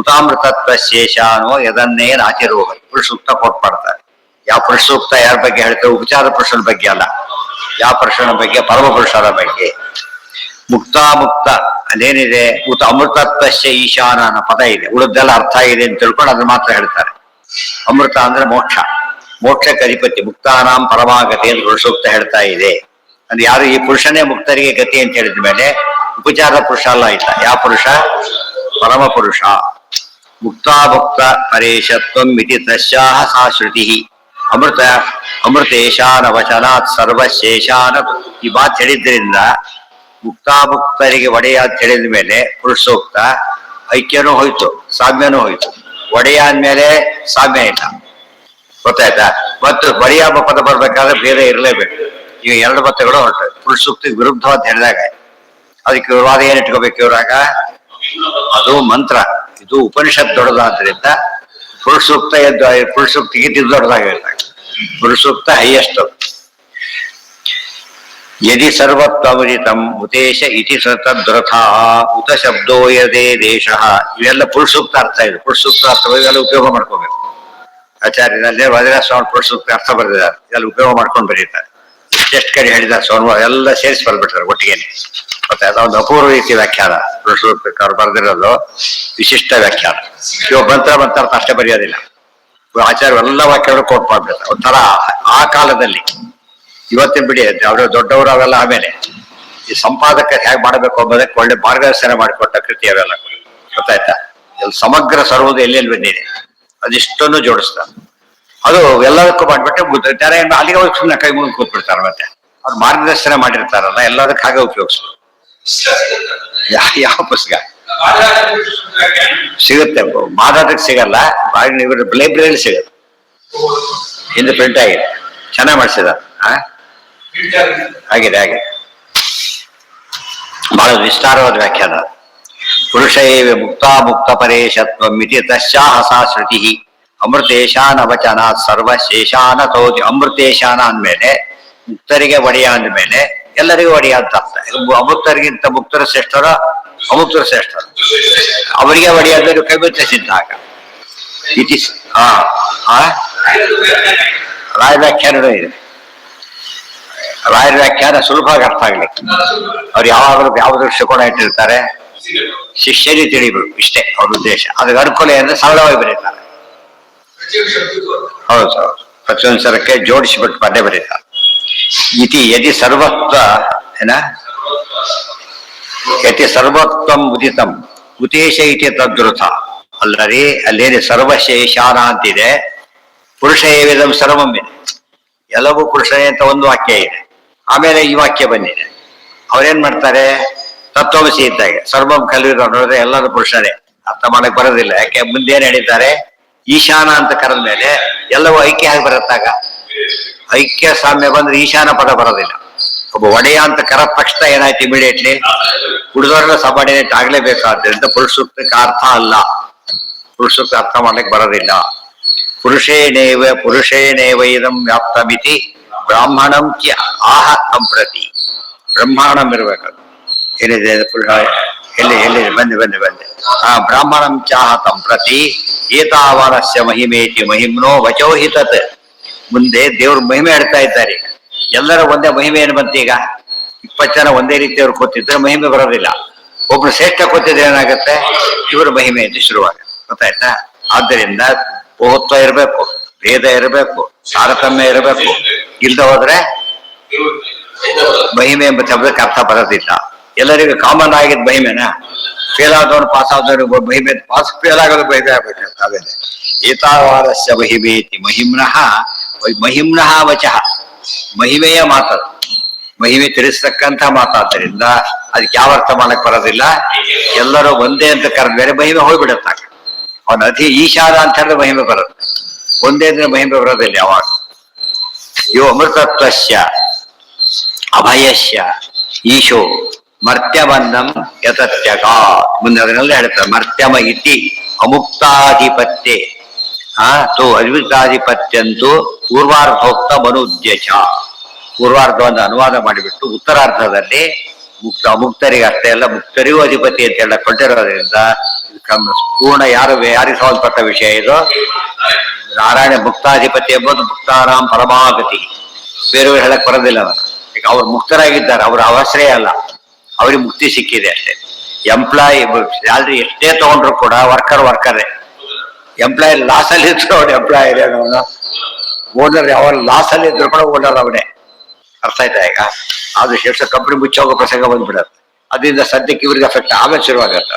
ಉತಾಮೃತತ್ವ ಶೇಷಾನೋ ಯದನ್ನೇ ನಾಚಿರೋಹ. ಪುರುಷ ಸೂಕ್ತ ಕೊಟ್ಪಾಡ್ತಾರೆ. ಯಾವ ಪುರುಷ ಸೂಕ್ತ ಯಾರ ಬಗ್ಗೆ ಹೇಳ್ತಾರೆ? ಉಪಚಾರ ಪುರುಷನ ಬಗ್ಗೆ ಅಲ್ಲ. ಯಾವ ಪುರುಷನ ಬಗ್ಗೆ? ಪರಮ ಪುರುಷರ ಬಗ್ಗೆ. ಮುಕ್ತಾಮುಕ್ತ ಅದೇನಿದೆ, ಅಮೃತತ್ವಸ್ಯ ಈಶಾನ ಅನ್ನೋ ಪದ ಇದೆ. ಉಳಿದೆಲ್ಲ ಅರ್ಥ ಇದೆ ಅಂತ ತಿಳ್ಕೊಂಡು ಅದನ್ನ ಮಾತ್ರ ಹೇಳ್ತಾರೆ. ಅಮೃತ ಅಂದ್ರೆ ಮೋಕ್ಷ, ಮೋಕ್ಷಕ್ಕೆ ಅಧಿಪತಿ. ಮುಕ್ತಾನಾಂ ಪರಮಾಗತಿ ಅಂತ ಪುರುಷೋಕ್ತ ಹೇಳ್ತಾ ಇದೆ. ಅಂದ್ರೆ ಯಾರು ಈ ಪುರುಷನೇ ಮುಕ್ತರಿಗೆ ಗತಿ ಅಂತ ಹೇಳಿದ ಮೇಲೆ ಉಪಚಾರ ಪುರುಷ ಅಲ್ಲ ಆಯ್ತಾ? ಯಾವ ಪುರುಷ? ಪರಮ ಪುರುಷ. ಮುಕ್ತಾಭುಕ್ತ ಪರೇಶತ್ವಂ ಇತಿ ತಸ್ಯಾಹ ಸಾ ಶ್ರುತಿ. ಅಮೃತೇಶಾನ ವಚನಾತ್ ಸರ್ವಶೇಷಾನ. ಈ ಮಾತು ಹೇಳಿದ್ರಿಂದ ಮುಕ್ತಾಭುಕ್ತರಿಗೆ ಒಡೆಯ ಅಂತ ಹೇಳಿದ ಮೇಲೆ ಪುರುಷೋಕ್ತ ಐಕ್ಯನೂ ಹೋಯ್ತು, ಸಾಮ್ಯನೂ ಹೋಯ್ತು. ಒಡೆಯ ಅಂದ್ಮೇಲೆ ಸಾಮ್ಯ ಇಲ್ಲ, ಗೊತ್ತಾಯ್ತಾ? ಮತ್ತು ಒಡೆಯ ಪದ ಬರ್ಬೇಕಾದ್ರೆ ಬೇರೆ ಇರಲೇಬೇಕು. ಈಗ ಎರಡು ಮತಗಳು ಹೊರಟು ಪುರುಷೋಕ್ತಿಗೆ ವಿರುದ್ಧ ಅಂತ ಹೇಳಿದಾಗ ಅದಕ್ಕೆ ವಿವಾದ ಏನ್ ಇಟ್ಕೋಬೇಕು ಇವ್ರಾಗ? ಅದು ಮಂತ್ರ, ಇದು ಉಪನಿಷತ್ ದೊಡ್ಡದಾದ್ರಿಂದ ಪುರುಷೋಕ್ತ ಪುರುಷೋಕ್ತಿಗೆ ಇದು ದೊಡ್ಡದಾಗಿರ್ತಾರೆ. ಪುರುಷೋಕ್ತ ಹೈಯೆಸ್ಟ್. ಯದಿ ಸರ್ವತ್ವಮುದಿತಂ ಉತೇಶ ಇತಿ ತದ್ರಥ ಉತ ಶಬ್ದೋ ಯದೇ ದೇಶಃ. ಇವೆಲ್ಲ ಪುರುಷಸೂಕ್ತ ಅರ್ಥ ಇದೆ. ಪುರುಷಸೂಕ್ತ ಅರ್ಥ ಇವೆಲ್ಲ ಉಪಯೋಗ ಮಾಡ್ಕೋಬೇಕು. ಆಚಾರ್ಯನಲ್ಲಿ ವಜ್ರಸ್ವಾಮಿ ಪುರುಷಸೂಕ್ತ ಅರ್ಥ ಬರೆದಿದ್ದಾರೆ, ಇದೆಲ್ಲ ಉಪಯೋಗ ಮಾಡ್ಕೊಂಡು ಬರೀತಾರೆ. ಎಷ್ಟು ಕಡೆ ಹೇಳಿದ್ದಾರೆ ಸೋನ್ವ ಎಲ್ಲ ಸೇರಿಸಿ ಬರ್ಬಿಟ್ಟಾರೆ ಒಟ್ಟಿಗೆ. ಮತ್ತೆ ಅದೊಂದು ಅಪೂರ್ವ ರೀತಿ ವ್ಯಾಖ್ಯಾನ ಪುರುಷಸೂಕ್ತಕ್ಕೆ ಅವ್ರು ಬರೆದಿರೋದು ವಿಶಿಷ್ಟ ವ್ಯಾಖ್ಯಾನ. ಇವಾಗ ಮಂತ್ರ ಅಷ್ಟೇ ಬರೆಯೋದಿಲ್ಲ. ಆಚಾರ್ಯ ಎಲ್ಲ ವಾಕ್ಯಗಳು ಕೋಟ್ ಮಾಡ್ಬಿಡ್ತಾರೆ. ಒಂಥರ ಆ ಕಾಲದಲ್ಲಿ, ಇವತ್ತಿನ ಬಿಡಿ ಅವರು ದೊಡ್ಡವರು ಅವೆಲ್ಲ ಆಮೇಲೆ ಈ ಸಂಪಾದಕ ಹೇಗೆ ಮಾಡಬೇಕು ಅನ್ನೋದಕ್ಕೆ ಒಳ್ಳೆ ಮಾರ್ಗದರ್ಶನ ಮಾಡಿಕೊಟ್ಟ ಕೃತಿ ಅವೆಲ್ಲ. ಗೊತ್ತಾಯ್ತಾ? ಇಲ್ಲಿ ಸಮಗ್ರ ಸರ್ವೋದಯ ಎಲ್ಲೆಲ್ಲಿ ಬಂದಿದೆ ಅದಿಷ್ಟನ್ನು ಜೋಡಿಸ್ತಾರೆ. ಅದು ಎಲ್ಲದಕ್ಕೂ ಮಾಡ್ಬಿಟ್ಟೆ ಜನ ಅಲ್ಲಿಗೆ ಹೋಗಿ ಸುಮ್ಮನೆ ಕೈ ಮುಗಿದು ಕೂತ್ಬಿಡ್ತಾರೆ. ಮತ್ತೆ ಅವ್ರು ಮಾರ್ಗದರ್ಶನ ಮಾಡಿರ್ತಾರಲ್ಲ ಎಲ್ಲದಕ್ಕೆ ಹಾಗೆ ಉಪಯೋಗಿಸ್ತಾರೆ. ಯಾವ ಪುಸ್ತಕ ಸಿಗುತ್ತೆ? ಮಾರಾಟಕ್ಕೆ ಸಿಗಲ್ಲ, ಇವರು ಲೈಬ್ರರಿಯಲ್ಲಿ ಸಿಗುತ್ತೆ. ಹಿಂದೆ ಪ್ರಿಂಟ್ ಆಗಿದೆ, ಚೆನ್ನಾಗಿ ಮಾಡಿಸಿದ್ದಾರೆ. ಆಗಿದೆ ಆಗಿದೆ. ಬಹಳ ವಿಸ್ತಾರವಾದ ವ್ಯಾಖ್ಯಾನ. ಪುರುಷ ಏವ ಮುಕ್ತ ಪರೇಶತ್ವಂ ಇತಿ ತಸ್ಯಾಹ ಸಾ ಶ್ರುತಿ. ಅಮೃತೇಶಾನ ವಚನಾತ್ ಸರ್ವಶೇಷಾನ ತೋತಿ. ಅಮೃತೇಶಾನ ಅಂದ್ಮೇಲೆ ಮುಕ್ತರಿಗೆ ಒಡೆಯ ಅಂದ್ಮೇಲೆ ಎಲ್ಲರಿಗೂ ಒಡೆಯ ಅಂತ ಅರ್ಥ. ಅಮೃತರಿಗಿಂತ ಮುಕ್ತರ ಶ್ರೇಷ್ಠರ, ಅಮುಕ್ತರ ಶ್ರೇಷ್ಠರು. ಅವರಿಗೆ ಒಡೆಯ ಅಂದ್ರೆ ಕೈಬಿಟ್ಟ ಸಿದ್ಧಾಗ ಇತಿ. ರಾಯ ವ್ಯಾಖ್ಯಾನವೂ ಇದೆ. ರಾಯರ ವ್ಯಾಖ್ಯಾನ ಸುಲಭವಾಗಿ ಅರ್ಥ ಆಗ್ಲಿಕ್ಕೆ ಅವ್ರು ಯಾವಾಗಲೂ ಯಾವ ದೃಷ್ಟಿಕೋನ ಇಟ್ಟಿರ್ತಾರೆ, ಶಿಷ್ಯರಿಗೆ ತಿಳಿಬೇಕು ಇಷ್ಟೇ ಅವ್ರ ಉದ್ದೇಶ. ಅದಕ್ಕೆ ಅನುಕೂಲ ಅಂದ್ರೆ ಸರಳವಾಗಿ ಬರೀತಾರೆ. ಹೌದು ಹೌದು, ಪ್ರತಿಯೊಂದು ಸರಕ್ಕೆ ಜೋಡಿಸಿಬಿಟ್ಟು ಪದ್ಯ ಬರೀತಾರೆ. ಇತಿ ಯದಿ ಸರ್ವತ್ವ ಯತಿ ಸರ್ವತ್ವಂ ಉದಿತಂ ಉತೇಶ ಇತಿ ತದ್ರುತ. ಅಲ್ಲರಿ ಅಲ್ಲೇನೆ ಸರ್ವಶೇಷಾನ ಅಂತಿದೆ, ಪುರುಷ ಏವಿದಂ ಸರ್ವಂ ಇದೆ. ಎಲ್ಲವೂ ಪುರುಷನೇ ಅಂತ ಒಂದು ವಾಕ್ಯ ಇದೆ. ಆಮೇಲೆ ಈ ವಾಕ್ಯ ಬಂದಿದೆ. ಅವ್ರೇನ್ ಮಾಡ್ತಾರೆ? ತತ್ವಮಸಿ ಇದ್ದಾಗೆ ಸರ್ವಂ ಕಲಿಯುವ ನೋಡಿದ್ರೆ ಎಲ್ಲರೂ ಪುರುಷರೇ. ಅರ್ಥ ಮಾಡಕ್ ಬರೋದಿಲ್ಲ. ಯಾಕೆ? ಮುಂದೇನ್ ಹೇಳಿದ್ದಾರೆ? ಈಶಾನ ಅಂತ ಕರೆದ ಮೇಲೆ ಎಲ್ಲವೂ ಐಕ್ಯ ಆಗಿ ಬರುತ್ತಾಗ ಐಕ್ಯ ಸಾಮ್ಯ ಬಂದ್ರೆ ಈಶಾನ ಪದ ಬರೋದಿಲ್ಲ. ಒಬ್ಬ ಒಡೆಯ ಅಂತ ಕರ ತಕ್ಷಣ ಏನಾಯ್ತು ಇಮಿಡಿಯೇಟ್ಲಿ ಉಳಿದವರೆಲ್ಲ ಸಬಾರ್ಡಿನೇಟ್ ಆಗ್ಲೇಬೇಕಾದ್ರಿಂದ ಪುರುಷ ಸೂಕ್ತಕ್ಕೆ ಅರ್ಥ ಅಲ್ಲ. ಪುರುಷ ಸೂಕ್ತ ಅರ್ಥ ಮಾಡ್ಲಿಕ್ಕೆ ಬರೋದಿಲ್ಲ. ಪುರುಷೇನೇವ ಇದಂ ವ್ಯಾಪ್ತಮಿತಿ ಬ್ರಾಹ್ಮಣಂ ಚ ಆಹ ಸಂಪ್ರತಿ. ಬ್ರಹ್ಮಾಂಡಂ ಇರ್ಬೇಕದು. ಏನಿದೆ ಪುರುಷ ಎಲ್ಲಿ ಬಂದೆ ಬ್ರಾಹ್ಮಣಂ ಚಾಹ ಸಂಪ್ರತಿ ಏತಾವಾನಸ್ಯ ಮಹಿಮೇತಿ ಮಹಿಮ್ನೋ ವಚೋಹಿತತ್. ಮುಂದೆ ದೇವ್ರ ಮಹಿಮೆ ಹೇಳ್ತಾ ಇದ್ದಾರೆ. ಎಲ್ಲರ ಒಂದೇ ಮಹಿಮೆ ಏನು ಬಂತು ಈಗ? 20 ಜನ ಒಂದೇ ರೀತಿಯವ್ರು ಕೂತಿದ್ರೆ ಮಹಿಮೆ ಬರೋದಿಲ್ಲ. ಒಬ್ರು ಶ್ರೇಷ್ಠ ಕೂತಿದ್ರೆ ಏನಾಗುತ್ತೆ? ಇವರು ಮಹಿಮೆ ಅಂತ ಶುರುವಾಗುತ್ತೆ. ಗೊತ್ತಾಯ್ತಾ? ಆದ್ದರಿಂದ ಬಹುತ್ವ ಇರಬೇಕು, ಭೇದ ಇರಬೇಕು, ತಾರತಮ್ಯ ಇರಬೇಕು. ಇಲ್ದ ಹೋದ್ರೆ ಮಹಿಮೆ ಎಂಬ ಶಬ್ದಕ್ಕೆ ಅರ್ಥ ಬರೋದಿಲ್ಲ. ಎಲ್ಲರಿಗೂ ಕಾಮನ್ ಆಗಿದ್ ಮಹಿಮೆನ ಫೇಲ್ ಆದವನು ಪಾಸ್ ಆದವನು ಮಹಿಮೆ, ಪಾಸ್ ಫೇಲ್ ಆಗೋದು ಮಹಿಮೆ ಆಗ್ಬೇಕು. ಅದೇನೆ ಏತಾವಾರಸ್ಯ ಮಹಿಮೇತಿ ಮಹಿಮ್ನಃ ವಚಃ. ಮಹಿಮೆಯ ಮಾತದು, ಮಹಿಮೆ ತಿಳಿಸ್ತಕ್ಕಂಥ ಮಾತಾದ್ದರಿಂದ ಅದಕ್ಕೆ ಯಾವ ಅರ್ಥ ಮಾಡಕ್ ಬರೋದಿಲ್ಲ. ಎಲ್ಲರೂ ಒಂದೇ ಅಂತ ಕರೆದ್ಮೇಲೆ ಮಹಿಮೆ ಹೋಗ್ಬಿಡುತ್ತ. ಅವನು ಅತಿ ಈಶಾನ ಅಂತ ಹೇಳಿದ್ರೆ ಮಹಿಮೆ ಬರುತ್ತೆ. ಒಂದೇ ಅಂದ್ರೆ ಮಹಿಮೆ ಬರೋದಿಲ್ಲ ಯಾವಾಗ. ಯೋ ಅಮೃತತ್ವಸ್ಯ ಅಭಯಸ್ಯ ಈಶೋ ಮರ್ತ್ಯಬಂಧಂ ಯತತ್ಯಗ. ಮುಂದೆ ಅದನ್ನೆಲ್ಲ ಹೇಳ್ತಾರೆ. ಮರ್ತ್ಯಮ ಇತಿ ಅಮುಕ್ತಾಧಿಪತ್ಯೆ ಅದ್ವಿತಾಧಿಪತ್ಯಂತೂ ಪೂರ್ವಾರ್ಧೋಕ್ತ ಮನುದ್ಯಚ. ಪೂರ್ವಾರ್ಧವನ್ನು ಅನುವಾದ ಮಾಡಿಬಿಟ್ಟು ಉತ್ತರಾರ್ಧದಲ್ಲಿ ಅಮುಕ್ತರಿಗೆ ಅಷ್ಟೇ ಅಲ್ಲ, ಮುಕ್ತರಿಗೂ ಅಧಿಪತಿ ಅಂತ ಹೇಳ ಕೊಟ್ಟಿರೋದ್ರಿಂದ ಪೂರ್ಣ ಯಾರಿಗೆ ಸಂಬಂಧಪಟ್ಟ ವಿಷಯ ಇದು. ನಾರಾಯಣ ಮುಕ್ತಾಧಿಪತಿ ಎಂಬುದು ಮುಕ್ತಾರಾಮ್ ಪರಮಾಗತಿ. ಬೇರೆಯವರು ಹೇಳಕ್ ಬರೋದಿಲ್ಲ. ಈಗ ಅವ್ರು ಮುಕ್ತರಾಗಿದ್ದಾರೆ, ಅವ್ರ ಅವಶ್ರಯ ಅಲ್ಲ, ಅವ್ರಿಗೆ ಮುಕ್ತಿ ಸಿಕ್ಕಿದೆ ಅಷ್ಟೇ. ಎಂಪ್ಲಾಯಿ ಸ್ಯಾಲ್ರಿ ಎಷ್ಟೇ ತಗೊಂಡ್ರು ಕೂಡ ವರ್ಕರೇ. ಎಂಪ್ಲಾಯಿ ಲಾಸ್ ಅಲ್ಲಿ ಇದ್ರು ಅವನು ಎಂಪ್ಲಾಯಿ, ಓನರ್ ಯಾವ ಲಾಸ್ ಅಲ್ಲಿ ಇದ್ರು ಕೂಡ ಓನರ್ ಅವನೇ. ಅರ್ಥ ಆಯ್ತಾ? ಈಗ ಅದು ಎಷ್ಟು ಕಂಪ್ನಿ ಮುಚ್ಚೋಗೋ ಪ್ರಸಂಗ ಬಂದ್ಬಿಡತ್ತೆ. ಅದರಿಂದ ಸದ್ಯಕ್ಕೆ ಇವ್ರಿಗೆ ಅಫೆಕ್ಟ್ ಆಮೇಲೆ ಶುರುವಾಗತ್ತ.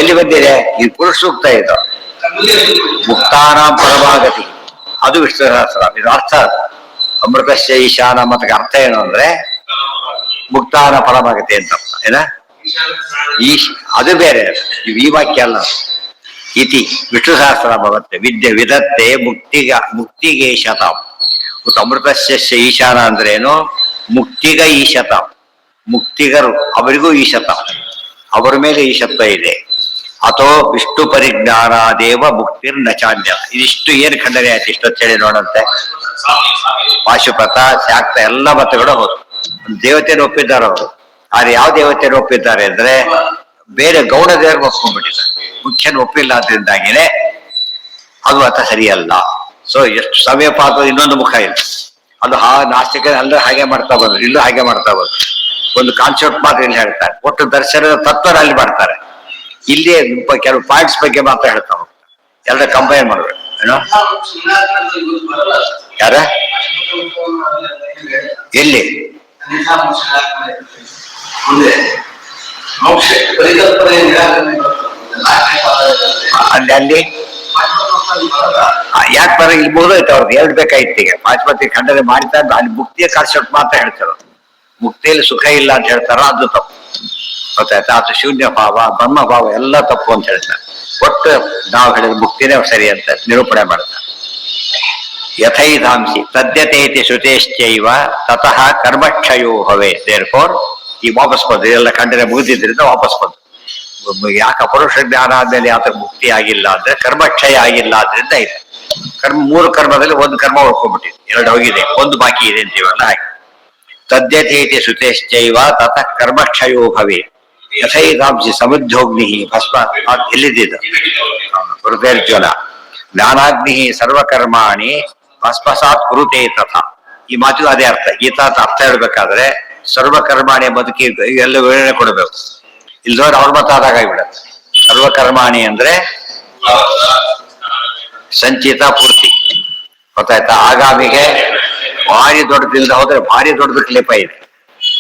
ಎಲ್ಲಿ ಬಂದಿದೆ ಈ ಪುರುಷ ಸೂಕ್ತ? ಇದು ಮುಕ್ತಾನ ಪರಮಾಗತಿ, ಅದು ವಿಷ್ಣು ಸಹಸ್ರ. ಇದು ಅರ್ಥ. ಅಮೃತಸ್ಯ ಈಶಾನ ಮತಕ್ಕೆ ಅರ್ಥ ಏನು ಅಂದ್ರೆ ಮುಕ್ತಾನ ಪರಮಾಗತಿ ಅಂತ ಏನ. ಅದು ಬೇರೆ, ಈ ವಾಕ್ಯ ಅಲ್ಲ. ಇತಿ ವಿಷ್ಣು ಸಹಸ್ರ ಭವತ್ತೆ ವಿದ್ಯೆ ವಿಧತ್ತೆ ಮುಕ್ತಿಗೆ ಶತಾಂ. ಅಮೃತಸ್ಯ ಈಶಾನ ಅಂದ್ರೇನು? ಮುಕ್ತಿಗ ಈಶತಾಂ. ಮುಕ್ತಿಗರು ಅವರಿಗೂ ಈಶತಾಂ, ಅವರ ಮೇಲೆ ಈಶತ್ವ ಇದೆ. ಅಥೋ ವಿಷ್ಣು ಪರಿಜ್ಞಾನಾದೇವ ಮುಕ್ತಿರ್ ನಚಾನ್ಯ. ಇದಿಷ್ಟು ಏನು ಖಂಡನೆ ಆಯ್ತು ಇಷ್ಟೊತ್ತೇಳಿ ನೋಡಂತೆ. ಪಾಶುಪತ ಶಾಕ್ತ ಎಲ್ಲ ಮತಗಳು ಹೋದ್ರು. ದೇವತೆಯನ್ನು ಒಪ್ಪಿದ್ದಾರೆ ಅವರು. ಆದ್ರೆ ಯಾವ ದೇವತೆಯನ್ನು ಒಪ್ಪಿದ್ದಾರೆ ಅಂದ್ರೆ ಬೇರೆ ಗೌಡ ದೇವರು ಒಪ್ಕೊಂಡ್ಬಿಟ್ಟಿದ್ದಾರೆ. ಮುಖ್ಯನ ಒಪ್ಪಿಲ್ಲ ಆದ್ರಿಂದಾಗಿನೇ ಅದು ಅರ್ಥ ಸರಿಯಲ್ಲ. ಸೊ ಎಷ್ಟು ಸಮಯ ಪಾತ್ರ ಇನ್ನೊಂದು ಮುಖ ಇಲ್ಲ. ಅದು ನಾಸ್ತಿಕ ಎಲ್ಲರೂ ಹಾಗೆ ಮಾಡ್ತಾ ಬಂದ್ರು, ಇಲ್ಲೂ ಹಾಗೆ ಮಾಡ್ತಾ ಬಂದ್ರು. ಒಂದು ಕಾನ್ಸೆಪ್ಟ್ ಮಾತ್ರ ಇಲ್ಲಿ ಹೇಳ್ತಾರೆ, ಒಟ್ಟು ದರ್ಶನದ ತತ್ವನ ಅಲ್ಲಿ ಮಾಡ್ತಾರೆ. ಇಲ್ಲಿ ಕೆಲವು ಪಾಯಿಂಟ್ಸ್ ಬಗ್ಗೆ ಮಾತ್ರ ಹೇಳ್ತಾ ಹೋಗ್ತಾರೆ. ಎಲ್ಲ ಕಂಪೇರ್ ಮಾಡ್ಬೇಕು ಏನೋ. ಯಾರ ಎಲ್ಲಿ ಅಲ್ಲಿ ಯಾಕೆ ಬರ ಇಲ್ಲಿ ಮುಗಿದೋಯ್ತು ಅವ್ರದ್ದು. ಎರಡು ಬೇಕಾಯ್ತು ಈಗ. ಪಾಶ್ವತಿ ಖಂಡನೆ ಮಾಡ್ತಾ ಅಲ್ಲಿ ಮುಕ್ತಿಯ ಕಾನ್ಸೆಪ್ಟ್ ಮಾತ್ರ ಹೇಳ್ತಾರ. ಮುಕ್ತಿಯಲ್ಲಿ ಸುಖ ಇಲ್ಲ ಅಂತ ಹೇಳ್ತಾರ, ಅದು ತಪ್ಪು. ಗೊತ್ತಾಯ್ತಾ? ಅದು ಶೂನ್ಯ ಭಾವ ಬ್ರಹ್ಮ ಭಾವ ಎಲ್ಲ ತಪ್ಪು ಅಂತ ಹೇಳ್ತಾರೆ. ಒಟ್ಟು ನಾವು ಹೇಳಿದ ಮುಕ್ತಿನೇ ಸರಿ ಅಂತ ನಿರೂಪಣೆ ಮಾಡ್ತಾರೆ. ಯಥೈಧಾಂಸಿ ತದ್ಯತೇತಿ ಶ್ರುತೇಶ್ಚೈವ ತತಃ ಕರ್ಮಕ್ಷಯೋ ಭವೆ. ದೇರ್ಫೋರ್ ಈ ವಾಪಸ್ ಬಂದು ಎಲ್ಲ ಖಂಡನೆ ಮುಗಿದಿದ್ರಿಂದ ವಾಪಸ್ ಬಂದು. ಯಾಕೆ ಅಪರೋಕ್ಷ ಜ್ಞಾನ ಆದ್ಮೇಲೆ ಯಾತ್ರ ಮುಕ್ತಿ ಆಗಿಲ್ಲ ಅಂದ್ರೆ ಕರ್ಮಕ್ಷಯ ಆಗಿಲ್ಲ ಆದ್ರಿಂದ ಇದೆ. ಮೂರು ಕರ್ಮದಲ್ಲಿ ಒಂದು ಕರ್ಮ ಉಳ್ಕೊಂಡ್ಬಿಟ್ಟಿದೆ, ಎರಡು ಹೋಗಿದೆ, ಒಂದು ಬಾಕಿ ಇದೆ ಅಂತೀವಲ್ಲ ಹಾಗೆ. ತದ್ಯತೇತಿ ಶ್ರುತೇಶ್ಚೈವ ತತಃ ಕರ್ಮಕ್ಷಯೋ ಭವೆ ಯಥೈಧಾಂಸಿ ಸಮುದ್ಯೋಗ್ನಿ ಭಸ್ಮ. ಎಲ್ಲಿದ್ದ ಹೃದಯರ್ಜ್ವಲ ಜ್ಞಾನಾಗ್ನಿ ಸರ್ವಕರ್ಮಾಣಿ ಭಸ್ಮಸಾತ್ ಕುರುತೆ ತಥಾ. ಈ ಮಾತಿಗೂ ಅದೇ ಅರ್ಥ. ಗೀತಾ ಅರ್ಥ ಹೇಳ್ಬೇಕಾದ್ರೆ ಸರ್ವಕರ್ಮಾಣಿ ಬದುಕಿ ಎಲ್ಲ ವಿವರಣೆ ಕೊಡಬೇಕು. ಇಲ್ದವ್ರು ಅವ್ರ ಮತ ಆದಾಗಿಬಿಡತ್ತೆ. ಸರ್ವಕರ್ಮಾಣಿ ಅಂದ್ರೆ ಸಂಚಿತ ಪೂರ್ತಿ. ಗೊತ್ತಾಯ್ತಾ? ಆಗಾಮಿಗೆ ಭಾರಿ ದೊಡ್ಡದಿಲ್ದ ಹೋದ್ರೆ ಭಾರಿ ದೊಡ್ಡದ ಕ್ಲೇಪ ಇದೆ,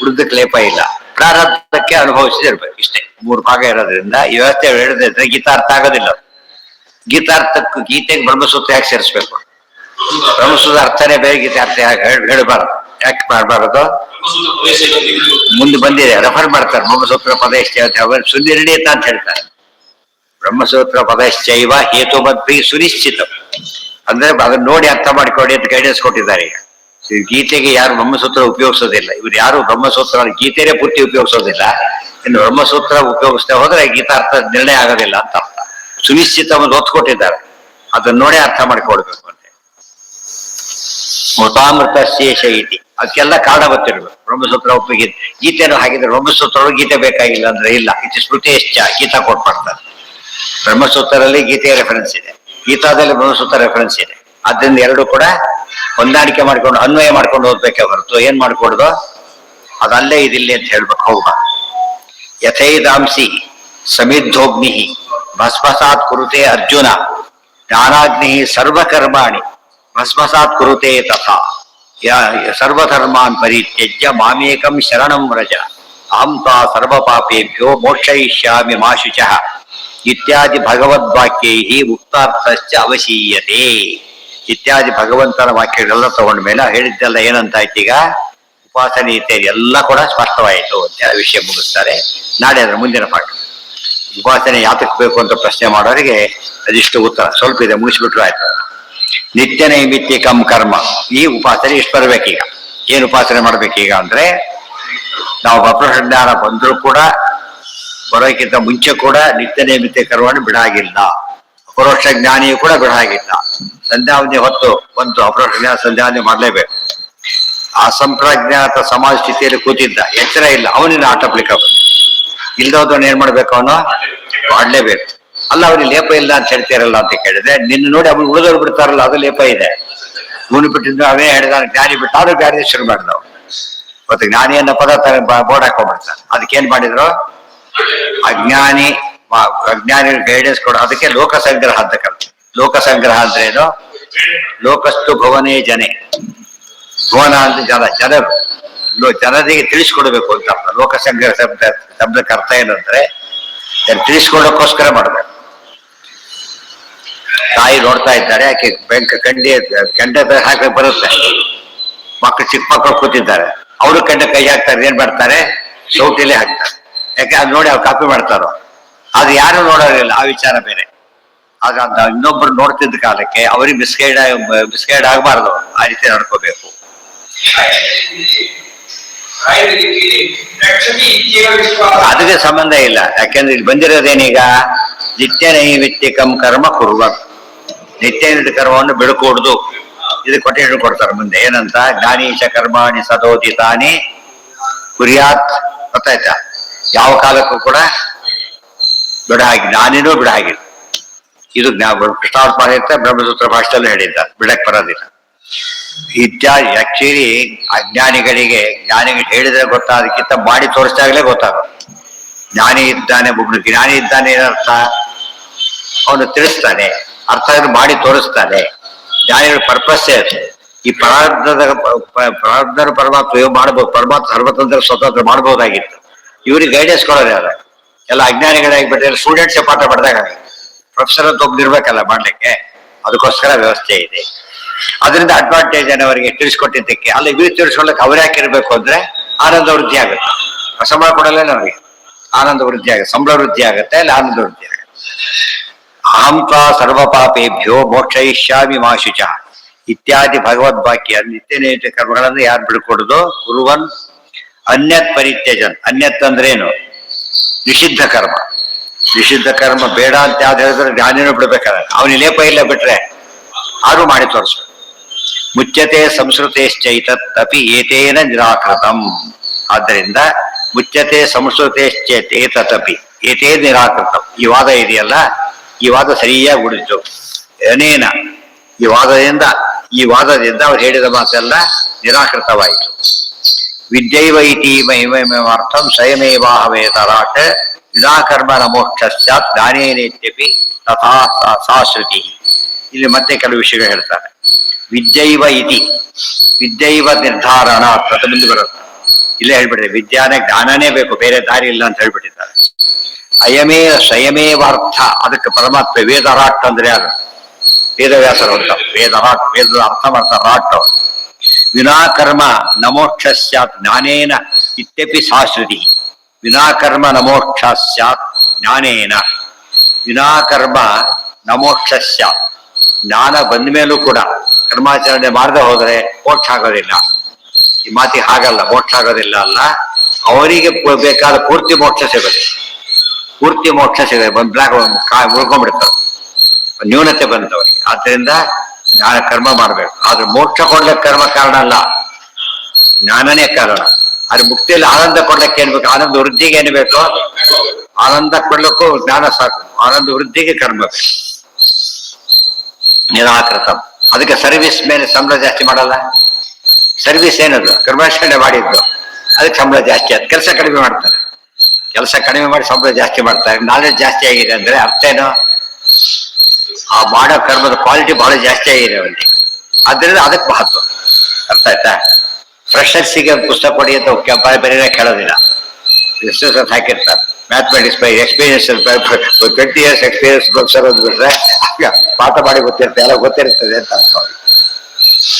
ಉಳಿದ ಕ್ಲೇಪ ಇಲ್ಲ. ಪ್ರಾರಬ್ಧಕ್ಕೆ ಅನುಭವಿಸಿದಿರ್ಬೇಕು ಇಷ್ಟೇ. 3 ಭಾಗ ಇರೋದ್ರಿಂದ ಈ ವ್ಯವಸ್ಥೆ ಹೇಳಿದ್ರೆ ಗೀತಾ ಅರ್ಥ ಆಗೋದಿಲ್ಲ. ಗೀತಾರ್ಥಕ್ಕೂ ಗೀತೆಗೆ ಬ್ರಹ್ಮಸೂತ್ರ ಯಾಕೆ ಸೇರಿಸ್ಬೇಕು? ಬ್ರಹ್ಮಸೂತ್ರ ಅರ್ಥನೇ ಬೇರೆ, ಗೀತೆ ಅರ್ಥ ಹೇಳಬಾರದು. ಯಾಕೆ ಮಾಡಬಾರದು? ಮುಂದೆ ಬಂದಿದೆ, ರೆಫರ್ ಮಾಡ್ತಾರೆ. ಬ್ರಹ್ಮಸೂತ್ರ ಪದ ಎಷ್ಟು ಹೇಳ್ತಾರೆ, ಸುನಿರ್ಣೀತ ಅಂತ ಹೇಳ್ತಾರೆ. ಬ್ರಹ್ಮಸೂತ್ರ ಪದಶ್ಚೈವ ಹೇತುಮದ್ಭಿ ಸುನಿಶ್ಚಿತ. ಅಂದ್ರೆ ಅದನ್ನ ನೋಡಿ ಅರ್ಥ ಮಾಡಿಕೊಡಿ ಅಂತ ಗೈಡೆನ್ಸ್ ಕೊಟ್ಟಿದ್ದಾರೆ. ಈಗ ಗೀತೆಗೆ ಯಾರು ಬ್ರಹ್ಮಸೂತ್ರ ಉಪಯೋಗಿಸೋದಿಲ್ಲ, ಇವ್ರು ಯಾರು ಬ್ರಹ್ಮಸೂತ್ರ ಗೀತೆನೇ ಪೂರ್ತಿ ಉಪಯೋಗಿಸೋದಿಲ್ಲ. ಇನ್ನು ಬ್ರಹ್ಮಸೂತ್ರ ಉಪಯೋಗಿಸ್ತಾ ಹೋದ್ರೆ ಗೀತಾ ಅರ್ಥ ನಿರ್ಣಯ ಆಗೋದಿಲ್ಲ ಅಂತ ಅರ್ಥ. ಸುನಿಶ್ಚಿತವನ್ನು ಒತ್ತು ಕೊಟ್ಟಿದ್ದಾರೆ, ಅದನ್ನ ನೋಡಿ ಅರ್ಥ ಮಾಡಿಕೊಡ್ಬೇಕು ಅಂತ. ಮೃತಾಮೃತ ಶೇಷ ಇತಿ, ಅದಕ್ಕೆಲ್ಲ ಕಾರಣ ಗೊತ್ತಿರ್ಬೇಕು. ಬ್ರಹ್ಮಸೂತ್ರ ಒಪ್ಪಿಗೆ ಗೀತೆನೂ ಹಾಗಿದ್ರೆ ಬ್ರಹ್ಮಸೂತ್ರ ಗೀತೆ ಬೇಕಾಗಿಲ್ಲ ಅಂದ್ರೆ ಇಲ್ಲ, ಇದು ಸ್ಮೃತಿ ಗೀತಾ ಕೊಟ್ಬಿಡ್ತಾರೆ. ಬ್ರಹ್ಮಸೂತ್ರದಲ್ಲಿ ಗೀತೆಯ ರೆಫರೆನ್ಸ್ ಇದೆ, ಗೀತಾದಲ್ಲಿ ಬ್ರಹ್ಮಸೂತ್ರ ರೆಫರೆನ್ಸ್ ಇದೆ. ಅದರಿಂದ ಎರಡು ಕೂಡ ಹೊಂದಾಣಿಕೆ ಮಾಡ್ಕೊಂಡು ಅನ್ವಯ ಮಾಡ್ಕೊಂಡು ಹೋಗ್ಬೇಕೆ ಹೊರತು ಏನ್ ಮಾಡ್ಕೊಡ್ದು ಅದಲ್ಲೇ ಇದಿಲ್ಲಿ ಅಂತ ಹೇಳ್ಬೇಕು. ಹೌದಾ? ಯಥೈದಾಂಸಿ ಸಮಿದ್ಧೋಗ್ನಿ ಭಸ್ಮಸಾತ್ ಕುರುತೆ ಅರ್ಜುನ ಜ್ಞಾನಾಗ್ನಿ ಸರ್ವಕರ್ಮಾಣಿ ಭಸ್ಮಸಾತ್ ಕುರುತೆ ತಥಾ ಸರ್ವಧರ್ಮಾನ್ ಪರಿತ್ಯಜ್ಯ ಮಾಮೇಕಂ ಶರಣಂ ವ್ರಜ ಅಹಂ ತಾ ಸರ್ವಪಾಪೇಭ್ಯೋ ಮೋಕ್ಷಯಿಷ್ಯಾಮಿ ಮಾ ಶುಚಃ ಇತ್ಯಾದಿ ಭಗವದ್ವಾಕ್ಯೈ ಮುಕ್ತಾರ್ಥಶ್ಚ ಅವಶೀಯತೆ. ಇತ್ಯಾದಿ ಭಗವಂತನ ವಾಕ್ಯಗಳೆಲ್ಲ ತಗೊಂಡ ಮೇಲೆ ಹೇಳಿದ್ದೆಲ್ಲ ಏನಂತಾಯ್ತು, ಈಗ ಉಪಾಸನೆ ಇತ್ಯಾದಿ ಎಲ್ಲ ಕೂಡ ಸ್ಪಷ್ಟವಾಯಿತು ಅಂತ ವಿಷಯ ಮುಗಿಸ್ತಾರೆ. ನಾಳೆ ಅದರ ಮುಂದಿನ ಪಾಠ ಉಪಾಸನೆ ಯಾತಕ್ಕೆ ಬೇಕು ಅಂತ ಪ್ರಶ್ನೆ ಮಾಡೋರಿಗೆ ಅದಿಷ್ಟು ಉತ್ತರ ಸ್ವಲ್ಪ ಇದೆ, ಮುಗಿಸ್ಬಿಟ್ರು ಆಯ್ತು. ನಿತ್ಯ ನೈಮಿತ್ತಿಕಂ ಕರ್ಮ, ಈ ಉಪಾಸನೆ ಇಷ್ಟು ಬರ್ಬೇಕೀಗ. ಏನು ಉಪಾಸನೆ ಮಾಡ್ಬೇಕೀಗ ಅಂದ್ರೆ, ನಾವು ಅಪರೋಕ್ಷ ಜ್ಞಾನ ಬಂದರೂ ಕೂಡ ಬರೋಕ್ಕಿಂತ ಮುಂಚೆ ಕೂಡ ನಿತ್ಯ ನೈಮಿತ್ಯ ಕರ್ಮವನ್ನು ಬಿಡಾಗಿಲ್ಲ, ಅಪರೋಕ್ಷ ಜ್ಞಾನಿಯು ಕೂಡ ಬಿಡಾಗಿಲ್ಲ. ಸಂಧ್ಯಾವಂದನೆ ಹೊತ್ತು ಒಂದು ಅಪರೋಕ್ಷ ಜ್ಞಾನ ಸಂಧ್ಯಾವಂದನೆ ಮಾಡಲೇಬೇಕು. ಅಸಂಪ್ರಜ್ಞಾತ ಸಮಾಜ ಸ್ಥಿತಿಯಲ್ಲಿ ಕೂತಿದ್ದ, ಎಚ್ಚರ ಇಲ್ಲ, ಅವನಿಂದ ಆಟೋಪ್ಲಿಕಬಲ್. ಇಲ್ದೋದನ್ನ ಏನ್ ಮಾಡ್ಬೇಕು, ಅವನು ಮಾಡ್ಲೇಬೇಕು. ಅಲ್ಲ ಅವನಿಗೆ ಲೇಪ ಇಲ್ಲ ಅಂತ ಹೇಳ್ತೀರಲ್ಲ ಅಂತ ಕೇಳಿದ್ರೆ, ನಿನ್ನ ನೋಡಿ ಅವ್ನು ಉಳಿದವ್ರು ಬಿಡ್ತಾರಲ್ಲ ಅದು ಲೇಪ ಇದೆ. ಇವನು ಬಿಟ್ಟಿದ್ದು ಅವೇ ಹೇಳಿದ ಜ್ಞಾನಿ ಬಿಟ್ಟು ಆದ್ರೂ ಗಾಡಿ ಶುರು ಮಾಡಿದವು. ಮತ್ತೆ ಜ್ಞಾನಿಯನ್ನ ಪದ ಬೋರ್ಡ್ ಹಾಕೊಂಡ್ಬಿಡ್ತಾನೆ. ಅದಕ್ಕೇನ್ ಮಾಡಿದ್ರು, ಅಜ್ಞಾನಿ ಗೈಡೆನ್ಸ್ ಕೊಡೋ ಅದಕ್ಕೆ ಲೋಕ ಸಂಗ್ರಹ ಅಂತ ಕರ್ತಾರೆ. ಲೋಕ ಸಂಗ್ರಹ ಅಂದ್ರೆ ಏನು, ಲೋಕಸ್ತು ಭುವನೇ ಜನೆ, ಭುವನ ಅಂತ ಜನರು ಜನರಿಗೆ ತಿಳಿಸ್ಕೊಡ್ಬೇಕು ಅಂತ ಅರ್ಥ. ಲೋಕ ಸಂಗ್ರಹ ಶಬ್ದಕ್ಕೆ ಅರ್ಥ ಏನಂದ್ರೆ ತಿಳಿಸ್ಕೊಡೋಕ್ಕೋಸ್ಕರ ಮಾಡ್ಬೇಕು. ತಾಯಿ ನೋಡ್ತಾ ಇದ್ದಾರೆ, ಆಕೆ ಕೆಂಡ ಹಾಕಿ ಬರುತ್ತೆ, ಮಕ್ಕಳು ಚಿಕ್ಕ ಮಕ್ಕಳು ಕೂತಿದ್ದಾರೆ, ಅವರು ಕೆಂಡ ಕೈ ಹಾಕ್ತಾರೆ, ಏನ್ ಮಾಡ್ತಾರೆ, ಸೌಟಿಲೇ ಹಾಕ್ತಾರೆ. ಯಾಕೆ ಅದು ನೋಡಿ ಅವ್ರು ಕಾಪಿ ಮಾಡ್ತಾರೋ, ಅದು ಯಾರು ನೋಡೋರಿಲ್ಲ, ಆ ವಿಚಾರ ಬೇರೆ. ಆಗ ಇನ್ನೊಬ್ರು ನೋಡ್ತಿದ್ದ ಕಾಲಕ್ಕೆ ಅವ್ರಿಗೆ ಮಿಸ್ಗೈಡ್ ಆಗಬಾರ್ದು, ಆ ರೀತಿ ನಡ್ಕೋಬೇಕು. ಅದಕ್ಕೆ ಸಂಬಂಧ ಇಲ್ಲ, ಯಾಕೆಂದ್ರೆ ಇಲ್ಲಿ ಬಂದಿರೋದೇನೀಗ ನಿತ್ಯ ನೈಮಿತ್ತಿಕಂ ಕರ್ಮ ಕುರುವ, ನಿತ್ಯ ನೈಮಿತ್ಯ ಕರ್ಮವನ್ನು ಬಿಡಕೂಡ್ದು. ಇದು ಕೊಟೇಶನ್ ಕೊಡ್ತಾರೆ ಮುಂದೆ ಏನಂತ, ಜ್ಞಾನೀಶ ಕರ್ಮಾಣಿ ಸದೋದಿತಾನಿ ಕುರ್ಯಾತ್. ಗೊತ್ತಾಯ್ತಾ? ಯಾವ ಕಾಲಕ್ಕೂ ಕೂಡ ಬಿಡ ಹಾಗೆ, ಜ್ಞಾನಿನೂ ಬಿಡ ಹಾಗಿಲ್ಲ. ಇದು ಕೃಷ್ಣಾವರ್ತ ಮಾಡಿರ್ತಾರೆ, ಬ್ರಹ್ಮಸೂತ್ರ ಭಾಷೆಯಲ್ಲೂ ಹೇಳಿದ್ದಾರೆ, ಬಿಡಕ್ ಬರೋದಿಲ್ಲ ಇತ್ಯಾದಿ. ಆಕ್ಚುಲಿ ಜ್ಞಾನಿಗಳು ಹೇಳಿದ್ರೆ ಗೊತ್ತಾದಕ್ಕಿಂತ ಮಾಡಿ ತೋರಿಸಿದಾಗಲೇ ಗೊತ್ತಾಗೋದು. ಜ್ಞಾನಿ ಇದ್ದಾನೆ, ಒಬ್ಬನು ಜ್ಞಾನಿ ಇದ್ದಾನೆ ಏನರ್ಥ, ಅವನು ತಿಳಿಸ್ತಾನೆ, ಅರ್ಥ ಮಾಡಿ ತೋರಿಸ್ತಾನೆ. ಜ್ಞಾನಿಗಳ ಪರ್ಪಸ್ಸೇ ಅದು. ಈ ಪ್ರಾರಬ್ಧನ ಪರಮಾತ್ಮ ಮಾಡ್ಬೋದು, ಪರಮಾತ್ಮ ಸರ್ವತಂತ್ರ ಸ್ವತಂತ್ರ ಮಾಡ್ಬೋದಾಗಿತ್ತು. ಇವ್ರಿಗೆ ಗೈಡೆನ್ಸ್ ಕೊಡೋದು ಯಾರು, ಎಲ್ಲ ಅಜ್ಞಾನಿಗಳಾಗಿಬಿಟ್ರೆ ಸ್ಟೂಡೆಂಟ್ಸೇ ಪಾಠ ಪಡೆದಾಗ ಪ್ರೊಫೆಸರ್ ಅಂತ ಒಬ್ಬನಿರ್ಬೇಕಲ್ಲ ಮಾಡ್ಲಿಕ್ಕೆ, ಅದಕ್ಕೋಸ್ಕರ ವ್ಯವಸ್ಥೆ ಇದೆ. ಅದರಿಂದ ಅಡ್ವಾಂಟೇಜ್ ಅವರಿಗೆ ತಿಳಿಸ್ಕೊಟ್ಟಿದ್ದಕ್ಕೆ. ಅಲ್ಲ ಇವ್ರಿಗೆ ತಿಳಿಸ್ಕೊಳ್ಳಕ್ಕೆ ಅವ್ರು ಯಾಕಿರ್ಬೇಕು ಅಂದ್ರೆ ಆನಂದ ವೃದ್ಧಿ ಆಗುತ್ತೆ. ಸಂಬಳ ಕೊಡಲ್ಲ ನಮಗೆ, ಆನಂದ ವೃದ್ಧಿ ಆಗುತ್ತೆ, ಸಂಬಳ ವೃದ್ಧಿ ಆಗುತ್ತೆ, ಅಲ್ಲಿ ಆನಂದ ವೃದ್ಧಿ ಆಗುತ್ತೆ. ಅಹಂ ತ್ವಾ ಸರ್ವಪಾಪೇಭ್ಯೋ ಮೋಕ್ಷಯಿಷ್ಯಾಮಿ ಮಾ ಶುಚಃ ಇತ್ಯಾದಿ ಭಗವದ್ವಾಕ್ಯ. ನಿತ್ಯ ನೈಮಿತ್ಯ ಕರ್ಮಗಳನ್ನು ಯಾರು ಬಿಡ್ಕೊಡುದು, ಕುರುವನ್ ಅನ್ಯತ್ ಪರಿತ್ಯಜನ್. ಅನ್ಯತ್ ಅಂದ್ರೇನು, ನಿಷಿದ್ಧ ಕರ್ಮ. ನಿಷಿದ್ಧ ಕರ್ಮ ಬೇಡ ಅಂತ ಯಾವ್ದು ಹೇಳಿದ್ರೆ ಜ್ಞಾನಿನೂ ಬಿಡ್ಬೇಕಾದ್ರೆ, ಅವನಿಗೆ ಲೇಪ ಇಲ್ಲ ಬಿಟ್ರೆ ಆದ್ರೂ ಮಾಡಿ ತೋರಿಸ್ಬೇಕು. ಮುಚ್ಯತೆ ಸಂಸ್ಕೃತೇಶ್ಚೈತತ್ ಅಪಿ ಏತೇನ ನಿರಾಕೃತಂ. ಆದ್ದರಿಂದ ಮುಚ್ಯತೆ ಸಂಸ್ಕೃತೇಶ್ಚೇತೇತಪಿ ಏತೇ ನಿರಾಕೃತಂ. ಈ ವಾದ ಇದೆಯಲ್ಲ, ಈ ವಾದ ಸರಿಯಾಗಿ ಉಳಿತು. ಏನೇನ ಈ ವಾದದಿಂದ ಅವ್ರು ಹೇಳಿದ ಮಾತೆಲ್ಲ ನಿರಾಕೃತವಾಯಿತು. ವಿದ್ಯೈವ ಇತಿ ಮಹಿಮರ್ಥಂ ಸ್ವಯಮೇವಾಹವೇತರಾಟ್ ವಿನಾಕರ್ಮ ನಮೋಕ್ಷ ಸ್ಯಾತ್ ಜ್ಞಾನೇನೇತ್ಯಪಿ ತಥಾ ಸಾ ಶ್ರುತಿ. ಇಲ್ಲಿ ಮತ್ತೆ ಕೆಲವು ವಿಷಯಗಳು ಹೇಳ್ತಾರೆ. ವಿದ್ಯೈವ ಇತಿ, ವಿದ್ಯೈವ ನಿರ್ಧಾರಣ ಪ್ರತಿಬಿಂದು ಬರುತ್ತೆ. ಇಲ್ಲೇ ಹೇಳ್ಬಿಟ್ಟಿದೆ, ವಿದ್ಯಾನೇ ಜ್ಞಾನನೇ ಬೇಕು, ಬೇರೆ ದಾರಿ ಇಲ್ಲ ಅಂತ ಹೇಳ್ಬಿಟ್ಟಿದ್ದಾರೆ. ಅಯಮೇ ಸ್ವಯಮೇವಾರ್ಥ. ಅದಕ್ಕೆ ಪರಮಾತ್ಮ ವೇದರಾಟ್ ಅಂದ್ರೆ ಅದು ವೇದವ್ಯಾಸರು ಅಂತ. ವೇದರಾಟ್, ವೇದದ ಅರ್ಥ ಮಾಡ್ತಾರೆ ರಾಟ್. ವಿನಾಕರ್ಮ ನಮೋಕ್ಷ ಸ್ಯಾತ್ ಜ್ಞಾನೇನ ಇತ್ಯಪಿ ಸಾ ಶ್ರುತಿ. ವಿನಾಕರ್ಮ ನಮೋಕ್ಷ ಸ್ಯಾತ್ ಜ್ಞಾನೇನ. ವಿನಾಕರ್ಮ ನಮೋಕ್ಷಸ್ಯ. ಜ್ಞಾನ ಬಂದ ಮೇಲೂ ಕೂಡ ಕರ್ಮಾಚರಣೆ ಮಾಡದೆ ಹೋದ್ರೆ ಮೋಕ್ಷ ಆಗೋದಿಲ್ಲ. ಈ ಮಾತಿ ಹಾಗಲ್ಲ, ಮೋಕ್ಷ ಆಗೋದಿಲ್ಲ ಅಲ್ಲ, ಅವರಿಗೆ ಬೇಕಾದ ಪೂರ್ತಿ ಮೋಕ್ಷ ಸಿಗುತ್ತೆ. ಪೂರ್ತಿ ಮೋಕ್ಷ ಸಿಗುತ್ತೆ, ಉಳ್ಕೊಂಡ್ಬಿಡ್ತಾರೆ, ನ್ಯೂನತೆ ಬಂದವರಿಗೆ. ಆದ್ರಿಂದ ಜ್ಞಾನ ಕರ್ಮ ಮಾಡ್ಬೇಕು. ಆದ್ರೆ ಮೋಕ್ಷ ಕೊಡ್ಲಿಕ್ಕೆ ಕರ್ಮ ಕಾರಣ ಅಲ್ಲ, ಜ್ಞಾನನೇ ಕಾರಣ. ಆದ್ರೆ ಮುಕ್ತಿಯಲ್ಲಿ ಆನಂದ ಕೊಡ್ಲಿಕ್ಕೆ ಏನ್ ಬೇಕು? ಆನಂದ ವೃದ್ಧಿಗೆ ಏನ್ ಬೇಕು? ಆನಂದ ಕೊಡ್ಲಿಕ್ಕೂ ಜ್ಞಾನ ಸಾಕು. ಆನಂದ ವೃದ್ಧಿಗೆ ಕರ್ಮ ಬೇಕು. ನಿರಾಕೃತ. ಅದಕ್ಕೆ ಸರ್ವಿಸ್ ಮೇಲೆ ಸಂಬಳ ಜಾಸ್ತಿ ಮಾಡಲ್ಲ. ಸರ್ವಿಸ್ ಏನದು? ಕರ್ಮಾಚರಣೆ ಮಾಡಿದ್ದು, ಅದಕ್ಕೆ ಸಂಬಳ ಜಾಸ್ತಿ. ಅದು ಕೆಲಸ ಕಡಿಮೆ ಮಾಡ್ತಾರೆ. ಕೆಲಸ ಕಡಿಮೆ ಮಾಡಿ ಸಂಬಳ ಜಾಸ್ತಿ ಮಾಡ್ತಾರೆ. ನಾಲೆಜ್ ಜಾಸ್ತಿ ಆಗಿದೆ ಅಂದ್ರೆ ಅರ್ಥ ಏನು? ಆ ಮಾಡೋ ಕರ್ಮದ ಕ್ವಾಲಿಟಿ ಬಹಳ ಜಾಸ್ತಿ ಆಗಿದೆ ಅವರಿಗೆ. ಆದ್ರಿಂದ ಅದಕ್ಕೆ ಮಹತ್ವ. ಅರ್ಥ ಆಯ್ತಾ? ಫ್ರೆಷರ್ಸಿಗೆ ಪುಸ್ತಕ ಕೊಡಿ ಅಂತ ಬೇರೆ ಕೇಳೋದಿಲ್ಲ. ಎಷ್ಟು ಹಾಕಿರ್ತಾರೆ. Mathematics by experience 20 years experience professor ಅಂದ್ಬಿಟ್ರೆ ಪಾಠ ಮಾಡಿ ಗೊತ್ತಿರ್ತದೆ, ಎಲ್ಲ ಗೊತ್ತಿರ್ತದೆ ಅಂತ ಅರ್ಥ.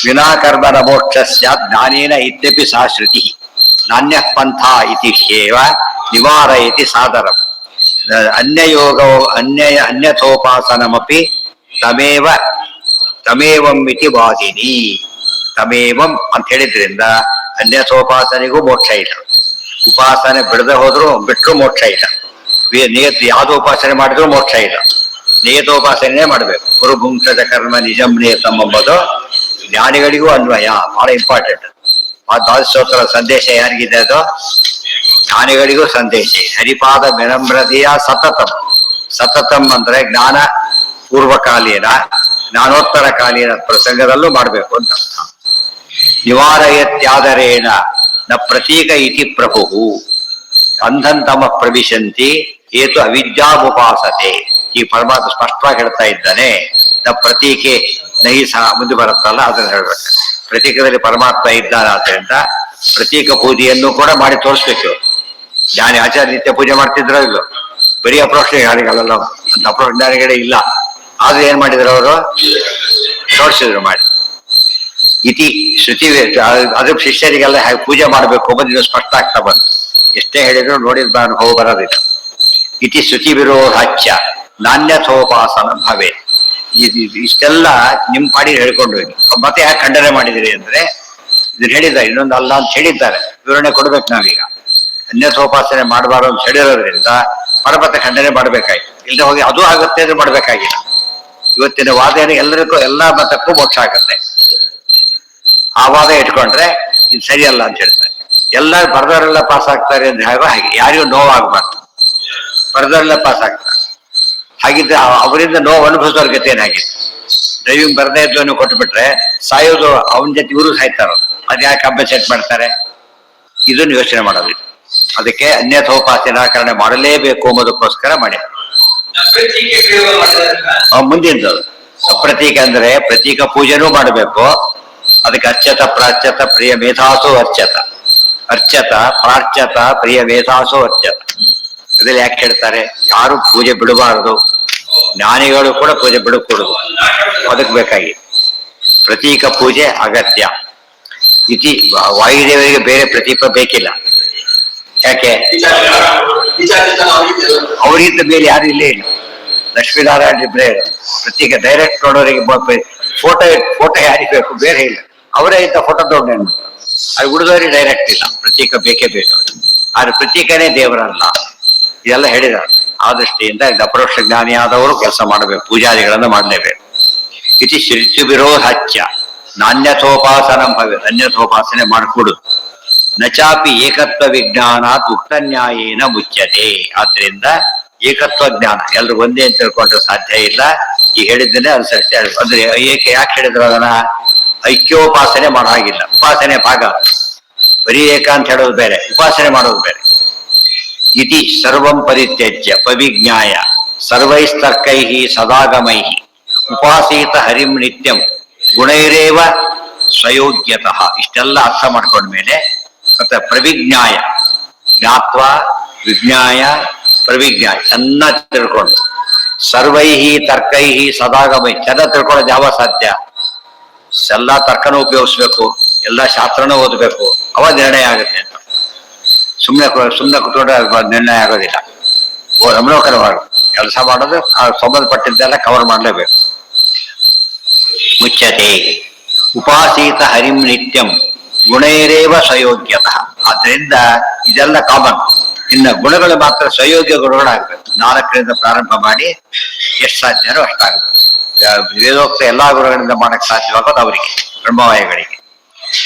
ವಿನಾಕರ್ಮ ನಮೋಕ್ಷ ಸ್ಯಾತ್ ಜ್ಞಾನೇನ ಇತ್ಯಪಿ ಸಾ ಶ್ರುತಿ ನಾಣ್ಯ ಪಂಥ ಇತಿ ಶೇವ ನಿವಾರಯತಿ ಸಾದರಂ. ಅನ್ಯಯೋಗೋ ಅನ್ಯಥೋಪಾಸನಮಪಿ ತಮೇವಂ ಇತಿ ವಾದಿನಿ. ತಮೇವಂ ಅಂತ ಹೇಳಿದ್ರಿಂದ ಅನ್ಯಥೋಪಾಸನೆಗೂ ಮೋಕ್ಷ ಇಲ್ಲ. ಉಪಾಸನೆ ಬಿಟ್ರು ಮೋಕ್ಷ ಇಲ್ಲ. ನಿಯತ್ ಯಾವ್ದು ಉಪಾಸನೆ ಮಾಡಿದ್ರು ಮೋಕ್ಷ ಇಲ್ಲ. ನಿಯತೋಪಾಸನೆ ಮಾಡಬೇಕು. ಗುರುಭುಂಸದ ಕರ್ಮ ನಿಜಂ ನಿಯತಂ ಎಂಬುದು ಜ್ಞಾನಿಗಳಿಗೂ ಅನ್ವಯ, ಬಹಳ ಇಂಪಾರ್ಟೆಂಟ್. ಆ ದ್ವಾದಶೋತ್ತರ ಸಂದೇಶ ಯಾರಿಗಿದೆ? ಅದು ಜ್ಞಾನಿಗಳಿಗೂ ಸಂದೇಶ. ಹರಿಪಾದ ವಿನಮ್ರತೆಯ ಸತತಂ. ಸತತಂ ಅಂದ್ರೆ ಜ್ಞಾನ ಪೂರ್ವಕಾಲೀನ, ಜ್ಞಾನೋತ್ತರ ಕಾಲೀನ ಪ್ರಸಂಗದಲ್ಲೂ ಮಾಡಬೇಕು ಅಂತ ಅರ್ಥ. ನಿವಾರಯತ್ಯಾದರೇಣ ನ ಪ್ರತೀಕ ಇತಿ ಪ್ರಭು ಅಂಧಂತಮ ಪ್ರವಿಶಂತಿ ಏತು ಅವಿದ್ಯಾಮುಪಾಸತೆ. ಈ ಪರಮಾತ್ಮ ಸ್ಪಷ್ಟವಾಗಿ ಹೇಳ್ತಾ ಇದ್ದಾನೆ. ನ ಪ್ರತೀಕೆ ನಹಿ ಸಹ ಮುಂದೆ ಬರುತ್ತಲ್ಲ, ಅದನ್ನ ಹೇಳ್ಬೇಕು. ಪ್ರತೀಕದಲ್ಲಿ ಪರಮಾತ್ಮ ಇದ್ದಾನೆ. ಆದ್ದರಿಂದ ಪ್ರತೀಕ ಪೂಜೆಯನ್ನು ಕೂಡ ಮಾಡಿ ತೋರಿಸ್ಬೇಕು. ಜ್ಞಾನಿ ಆಚಾರ್ಯ ನಿತ್ಯ ಪೂಜೆ ಮಾಡ್ತಿದ್ರು ಇಲ್ಲೋ? ಬರೀ ಅಪ್ರೋಕ್ಷ ಜ್ಞಾನಿಗಳಲ್ಲ ಅಂತ ಅಪ್ರೋಕ್ಷ ಜ್ಞಾನಿಗಳೇ ಇಲ್ಲ. ಆದ್ರೂ ಏನ್ ಮಾಡಿದ್ರು ಅವರು? ತೋರಿಸಿದ್ರು ಮಾಡಿ. ಇತಿ ಶ್ರುತಿ ಅದ್ರ ಶಿಷ್ಯರಿಗೆಲ್ಲ ಹೇಗೆ ಪೂಜೆ ಮಾಡಬೇಕು ಅನ್ನೋದು ಇದು ಸ್ಪಷ್ಟ ಆಗ್ತಾ ಬಂತು. ಎಷ್ಟೇ ಹೇಳಿದ್ರು ನೋಡಿದ್ ಅನುಭವ ಬರೋದಿಲ್ಲ. ಇತಿ ಶ್ರುತಿ ವಿರೋಧಾಚ್ಯ ನಾಣ್ಯಥೋಪಾಸನ ಭವೇ. ಇಷ್ಟೆಲ್ಲ ನಿಮ್ ಪಾಡಿ ಹೇಳ್ಕೊಂಡು ಹೋಗಿ ಮತ್ತೆ ಯಾಕೆ ಖಂಡನೆ ಮಾಡಿದಿರಿ ಅಂದ್ರೆ ಇದನ್ನ ಹೇಳಿದ್ದಾರೆ, ಇನ್ನೊಂದು ಅಲ್ಲ ಅಂತ ಹೇಳಿದ್ದಾರೆ. ವಿವರಣೆ ಕೊಡ್ಬೇಕು ನಾವೀಗ. ಅನ್ಯಥೋಪಾಸನೆ ಮಾಡಬಾರ್ದು ಅಂತ ಹೇಳಿರೋದ್ರಿಂದ ಪರಮತ ಖಂಡನೆ ಮಾಡ್ಬೇಕಾಯ್ತು. ಇಲ್ಲದೆ ಹೋಗಿ ಅದು ಆಗುತ್ತೆ ಅಂದ್ರೆ ಮಾಡ್ಬೇಕಾಗಿಲ್ಲ. ಇವತ್ತಿನ ವಾದ ಏನು? ಎಲ್ಲಾ ಮತಕ್ಕೂ ಮೋಕ್ಷ ಆಗತ್ತೆ. ಆ ವಾದ ಇಟ್ಕೊಂಡ್ರೆ ಇದು ಸರಿಯಲ್ಲ ಅಂತ ಹೇಳ್ತಾರೆ. ಎಲ್ಲರೂ ಬರ್ದವರೆಲ್ಲ ಪಾಸ್ ಆಗ್ತಾರೆ ಅಂದ್ರೆ ಹಾಗೆ ಯಾರಿಗೂ ನೋವಾಗಬಾರ್ದು. ಬರ್ದವರೆಲ್ಲ ಪಾಸ್ ಆಗ್ತಾರೆ. ಹಾಗಿದ್ರೆ ಅವರಿಂದ ನೋವು ಅನುಭವಿಸೋರ್ ಗತಿ ಏನಾಗಿದೆ? ಡ್ರೈವಿಂಗ್ ಬರ್ದೇ ಇದ್ದವನು ಕೊಟ್ಬಿಟ್ರೆ ಸಾಯೋದು ಅವನ ಜೊತೆ ಇವರು ಸಾಯ್ತಾರ. ಅದ್ ಯಾಕೆ ಕಂಪನ್ಸೇಟ್ ಮಾಡ್ತಾರೆ? ಇದನ್ನು ಯೋಚನೆ ಮಾಡೋದು. ಅದಕ್ಕೆ ಅನ್ಯಥೋಪಾಸನೆ ನಿರಾಕರಣೆ ಮಾಡಲೇಬೇಕು ಎಂಬುದಕ್ಕೋಸ್ಕರ ಮಾಡಿ. ಮುಂದಿನ ಪ್ರತೀಕ ಅಂದ್ರೆ ಪ್ರತೀಕ ಪೂಜೆನೂ ಮಾಡಬೇಕು. ಅದಕ್ಕೆ ಅರ್ಚತ ಪ್ರಾಚ್ಯತ ಪ್ರಿಯ ಮೇಧಾಸೋ ಅರ್ಚತ, ಅರ್ಚತ ಪ್ರಾಚ್ಯತ ಪ್ರಿಯ ಮೇಧಾಸೋ ಅರ್ಚತ. ಅದ್ರಲ್ಲಿ ಯಾಕೆ ಹೇಳ್ತಾರೆ? ಯಾರು ಪೂಜೆ ಬಿಡಬಾರದು, ಜ್ಞಾನಿಗಳು ಕೂಡ ಪೂಜೆ ಬಿಡಕೂಡದು. ಅದಕ್ಕೆ ಬೇಕಾಗಿ ಪ್ರತೀಕ ಪೂಜೆ ಅಗತ್ಯ. ಇತಿ ವಾಯುದೇವರಿಗೆ ಬೇರೆ ಪ್ರತೀಕ ಬೇಕಿಲ್ಲ. ಯಾಕೆ? ಅವರಿದ್ದ ಮೇಲೆ ಯಾರು ಇಲ್ಲೇ ಇಲ್ಲ. ಲಕ್ಷ್ಮೀನಾರಾಯಣ ಇಬ್ಬರೇ ಪ್ರತೀಕ. ಡೈರೆಕ್ಟ್ ನೋಡೋರಿಗೆ ಫೋಟೋ ಯಾರಿಗೆ ಬೇಕು? ಬೇರೆ ಇಲ್ಲ. ಅವರೇ ಇದ್ದ ಫೋಟೋ ತಗೊಂಡು ಅದು ಉಳಿದವರಿಗೆ ಡೈರೆಕ್ಟ್ ಇಲ್ಲ. ಪ್ರತೀಕ ಬೇಕೇ ಬೇಕು. ಆದ್ರೆ ಪ್ರತೀಕನೇ ದೇವರಲ್ಲ. ಇದೆಲ್ಲ ಹೇಳಿದ ಆ ದೃಷ್ಟಿಯಿಂದ ಅಪರೋಕ್ಷ ಜ್ಞಾನಿಯಾದವರು ಕೆಲಸ ಮಾಡಬೇಕು, ಪೂಜಾದಿಗಳನ್ನು ಮಾಡಲೇಬೇಕು. ಇತಿ ಶ್ರುತಿ ವಿರೋಧಾಚ್ಯ ನಾಣ್ಯಥೋಪಾಸನ ಭವೆ. ಅನ್ಯಥೋಪಾಸನೆ ಮಾಡಿಕೊಡು. ನಚಾಪಿ ಏಕತ್ವ ವಿಜ್ಞಾನಾತ್ ಉಕ್ತ ನ್ಯಾಯೇನ ಮುಚ್ಯತೆ. ಆದ್ರಿಂದ ಏಕತ್ವ ಜ್ಞಾನ ಎಲ್ರು ಒಂದೇ ಅಂತ ತಿಳ್ಕೊಂಡ್ರೆ ಸಾಧ್ಯ ಇಲ್ಲ. ಈ ಹೇಳಿದ್ದನ್ನೇ ಅನುಸರಿಸಿ ಅಂದ್ರೆ ಯಾಕೆ ಹೇಳಿದ್ರು? ಅದನ್ನ ಐಕ್ಯೋಪಾಸನೆ ಮಾಡೋ ಹಾಗಿಲ್ಲ. ಉಪಾಸನೆ ಭಾಗ, ಬರೀ ಏಕ ಅಂತ ಹೇಳೋದು ಬೇರೆ, ಉಪಾಸನೆ ಮಾಡೋದು ಬೇರೆ. ಇತಿ ಸರ್ವಂ ಪರಿತ್ಯಜ್ಯ ಪವಿಜ್ಞಾಯ ಸರ್ವೈಸ್ತರ್ಕೈ ಸದಾಗಮೈ ಉಪಾಸೀತ ಹರಿಂ ನಿತ್ಯಂ ಗುಣೈರೇವ ಸ್ವಯೋಗ್ಯತಃ. ಇಷ್ಟೆಲ್ಲ ಅರ್ಥ ಮಾಡ್ಕೊಂಡ್ಮೇಲೆ ಮತ್ತೆ ಪ್ರವಿಜ್ಞಾಯ, ಜ್ಞಾತ್ವ ವಿಜ್ಞಾಯ ಪ್ರವಿಜ್ಞಾಯ ಚೆನ್ನಾಗಿ ತಿಳ್ಕೊಂಡು ಸರ್ವೈಹಿ ತರ್ಕೈಹಿ ಸದಾಗಮೈ. ಚೆನ್ನಾಗಿ ತಿಳ್ಕೊಳ್ಳೋದು ಯಾವ ಸಾಧ್ಯ? ಎಲ್ಲ ತರ್ಕನೂ ಉಪಯೋಗಿಸ್ಬೇಕು, ಎಲ್ಲ ಶಾಸ್ತ್ರನೂ ಓದಬೇಕು, ಅವಾಗ ನಿರ್ಣಯ ಆಗುತ್ತೆ ಅಂತ. ಸುಮ್ಮನೆ ಕುತ್ಕೊಂಡ್ರೆ ನಿರ್ಣಯ ಆಗೋದಿಲ್ಲ. ಗಮನಕರವಾಗಿ ಕೆಲಸ ಮಾಡೋದು ಸಂಬಂಧಪಟ್ಟಿದ್ದೆಲ್ಲ ಕವರ್ ಮಾಡಲೇಬೇಕು. ಮುಚ್ಚತೆ ಉಪಾಸೀತ ಹರಿಂ ನಿತ್ಯಂ ಗುಣೈರೇವ ಸಯೋಗ್ಯತಃ. ಆದ್ರಿಂದ ಇದೆಲ್ಲ ಕಾಮನ್. ಇನ್ನು ಗುಣಗಳು ಮಾತ್ರ ಸಯೋಗ್ಯ ಗುಣಗಳಾಗಬೇಕು. 4ರಿಂದ ಪ್ರಾರಂಭ ಮಾಡಿ ಎಷ್ಟು ಸಾಧ್ಯನೋ ಅಷ್ಟಾಗಬೇಕು. ವೇದೋಕ್ತ ಎಲ್ಲಾ ಗುಣಗಳಿಂದ ಮಾಡಕ್ ಸಾಧ್ಯವಾಗೋದು ಅವರಿಗೆ, ಬ್ರಹ್ಮವಾಯುಗಳಿಗೆ,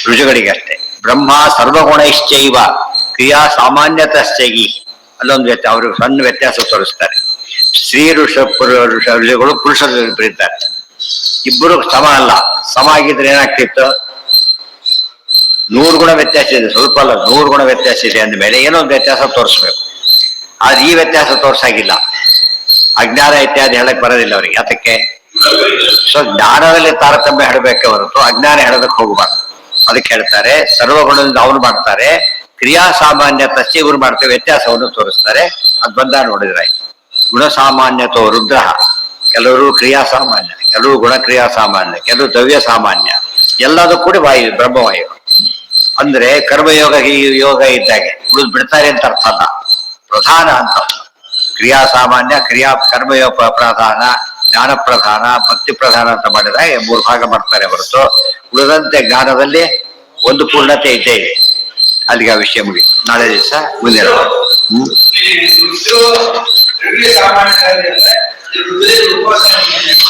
ಋಷಿಗಳಿಗೆ ಅಷ್ಟೇ. ಬ್ರಹ್ಮ ಸರ್ವಗುಣೈಶ್ಚೈವ ಕ್ರಿಯಾ ಸಾಮಾನ್ಯತಶ್ಚೈ. ಅಲ್ಲೊಂದು ಅವರು ಸಣ್ಣ ವ್ಯತ್ಯಾಸ ತೋರಿಸ್ತಾರೆ. ಸ್ತ್ರೀ ಋಷಿಗಳು ಪುರುಷರು ಇದ್ದಾರೆ, ಇಬ್ಬರು ಸಮ ಅಲ್ಲ. ಸಮ ಆಗಿದ್ರೆ ಏನಾಗ್ತಿತ್ತು? 100 ಗುಣ ವ್ಯತ್ಯಾಸ ಇದೆ, ಸ್ವಲ್ಪ ಅಲ್ಲ 100 ಗುಣ ವ್ಯತ್ಯಾಸ ಇದೆ ಅಂದಮೇಲೆ ಏನೋ ಒಂದು ವ್ಯತ್ಯಾಸ ತೋರಿಸ್ಬೇಕು. ಆದ್ರೆ ಈ ವ್ಯತ್ಯಾಸ ತೋರ್ಸಾಗಿಲ್ಲ. ಅಜ್ಞಾನ ಇತ್ಯಾದಿ ಹೇಳಕ್ ಬರೋದಿಲ್ಲ ಅವ್ರಿಗೆ. ಅದಕ್ಕೆ ಸೊ ಜ್ಞಾನದಲ್ಲಿ ತಾರತಮ್ಯ ಹೇಳಬೇಕೆ ಹೊರತು ಅಜ್ಞಾನ ಹೇಳೋದಕ್ಕೆ ಹೋಗಬಾರ್ದು. ಅದಕ್ಕೆ ಹೇಳ್ತಾರೆ ಸರ್ವಗುಣದಿಂದ ಅವನು ಮಾಡ್ತಾರೆ, ಕ್ರಿಯಾ ಸಾಮಾನ್ಯ ತಚ್ಚಿ ಇವ್ರು ಮಾಡ್ತಾರೆ, ವ್ಯತ್ಯಾಸವನ್ನು ತೋರಿಸ್ತಾರೆ. ಅದು ಬಂದ ನೋಡಿದ್ರೆ ಗುಣ ಸಾಮಾನ್ಯತೋ ರುದ್ರ. ಕೆಲವರು ಕ್ರಿಯಾ ಸಾಮಾನ್ಯ, ಕೆಲವರು ಗುಣಕ್ರಿಯಾ ಸಾಮಾನ್ಯ, ಕೆಲವರು ದ್ರವ್ಯ ಸಾಮಾನ್ಯ. ಎಲ್ಲದೂ ಕೂಡ ವಾಯು, ಬ್ರಹ್ಮವಾಯು. ಅಂದ್ರೆ ಕರ್ಮಯೋಗ ಈ ಯೋಗ ಇದ್ದಾಗೆ ಉಳಿದು ಬಿಡ್ತಾರೆ ಅಂತ ಅರ್ಥ ಅಲ್ಲ, ಪ್ರಧಾನ ಅಂತ. ಕ್ರಿಯಾ ಸಾಮಾನ್ಯ, ಕರ್ಮಯೋಗ ಪ್ರಧಾನ, ಜ್ಞಾನ ಪ್ರಧಾನ, ಭಕ್ತಿ ಪ್ರಧಾನ ಅಂತ ಮಾಡಿದಾಗ 3 ಭಾಗ ಮಾಡ್ತಾರೆ ಹೊರತು ಉಳಿದಂತೆ ಜ್ಞಾನದಲ್ಲಿ ಒಂದು ಪೂರ್ಣತೆ ಇದ್ದೇ ಇದೆ. ಅಲ್ಲಿಗೆ ಆ ವಿಷಯ ಮುಗಿ. ನಾಳೆ ದಿವಸ ಮುಂದೆ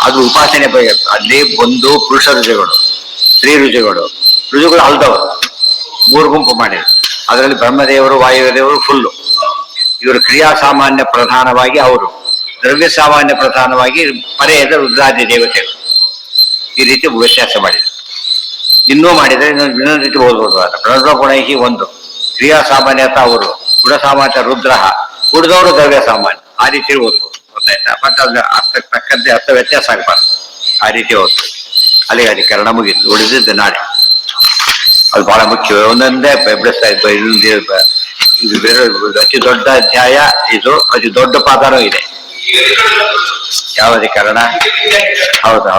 ಅದು ಉಪಾಸನೆ ಬಗ್ಗೆ. ಅಲ್ಲಿ ಒಂದು ಪುರುಷ ರುಚಿಗಳು, ಸ್ತ್ರೀ ರುಚಿಗಳು ಅಲ್ದವರು 3 ಗುಂಪು ಮಾಡಿದ್ರು. ಅದರಲ್ಲಿ ಬ್ರಹ್ಮದೇವರು, ವಾಯುದೇವರು ಫುಲ್ಲು. ಇವರು ಕ್ರಿಯಾ ಸಾಮಾನ್ಯ ಪ್ರಧಾನವಾಗಿ ಅವರು, ದ್ರವ್ಯ ಸಾಮಾನ್ಯ ಪ್ರಧಾನವಾಗಿ ಪರೆಯದ ರುದ್ರಾದಿ ದೇವತೆಗಳು. ಈ ರೀತಿ ವ್ಯತ್ಯಾಸ ಮಾಡಿದ್ರು. ಇನ್ನೂ ಮಾಡಿದ್ರೆ ಇನ್ನೊಂದು ರೀತಿ ಓದ್ಬೋದು. ಬ್ರಹ್ಮಗುಣೈಹಿ ಒಂದು, ಕ್ರಿಯಾ ಸಾಮಾನ್ಯತ ಅವರು, ಗುಣ ಸಾಮಾನ್ಯ ರುದ್ರ, ಉಳಿದವರು ದ್ರವ್ಯ ಸಾಮಾನ್ಯ. ಆ ರೀತಿ ಓದ್ಬೋದು, ಗೊತ್ತಾಯ್ತಾ? ಬಟ್ ಅದ್ರ ಅರ್ಥಕ್ಕೆ ತಕ್ಕಂತೆ ಅರ್ಥ ವ್ಯತ್ಯಾಸ ಆಗಬಾರ್ದು. ಆ ರೀತಿ ಓದ್ಬೋದು. ಅಲ್ಲಿಗೆ ಅಧಿಕರಣ ಮುಗೀತು. ಉಳಿದಿದ್ದು ನಾಳೆ. ಅದು ಬಹಳ ಮುಖ್ಯ. ಒಂದೊಂದೇ ಬಿಡಿಸ್ತಾ ಇದ್ದು. ಇದು ಬೇರೆ ಅತಿ ದೊಡ್ಡ ಅಧ್ಯಾಯ ಇದು, ಅತಿ ದೊಡ್ಡ ಪಾದನೂ ಇದೆ. ಯಾವ ಅಧಿಕರಣ? ಹೌದು.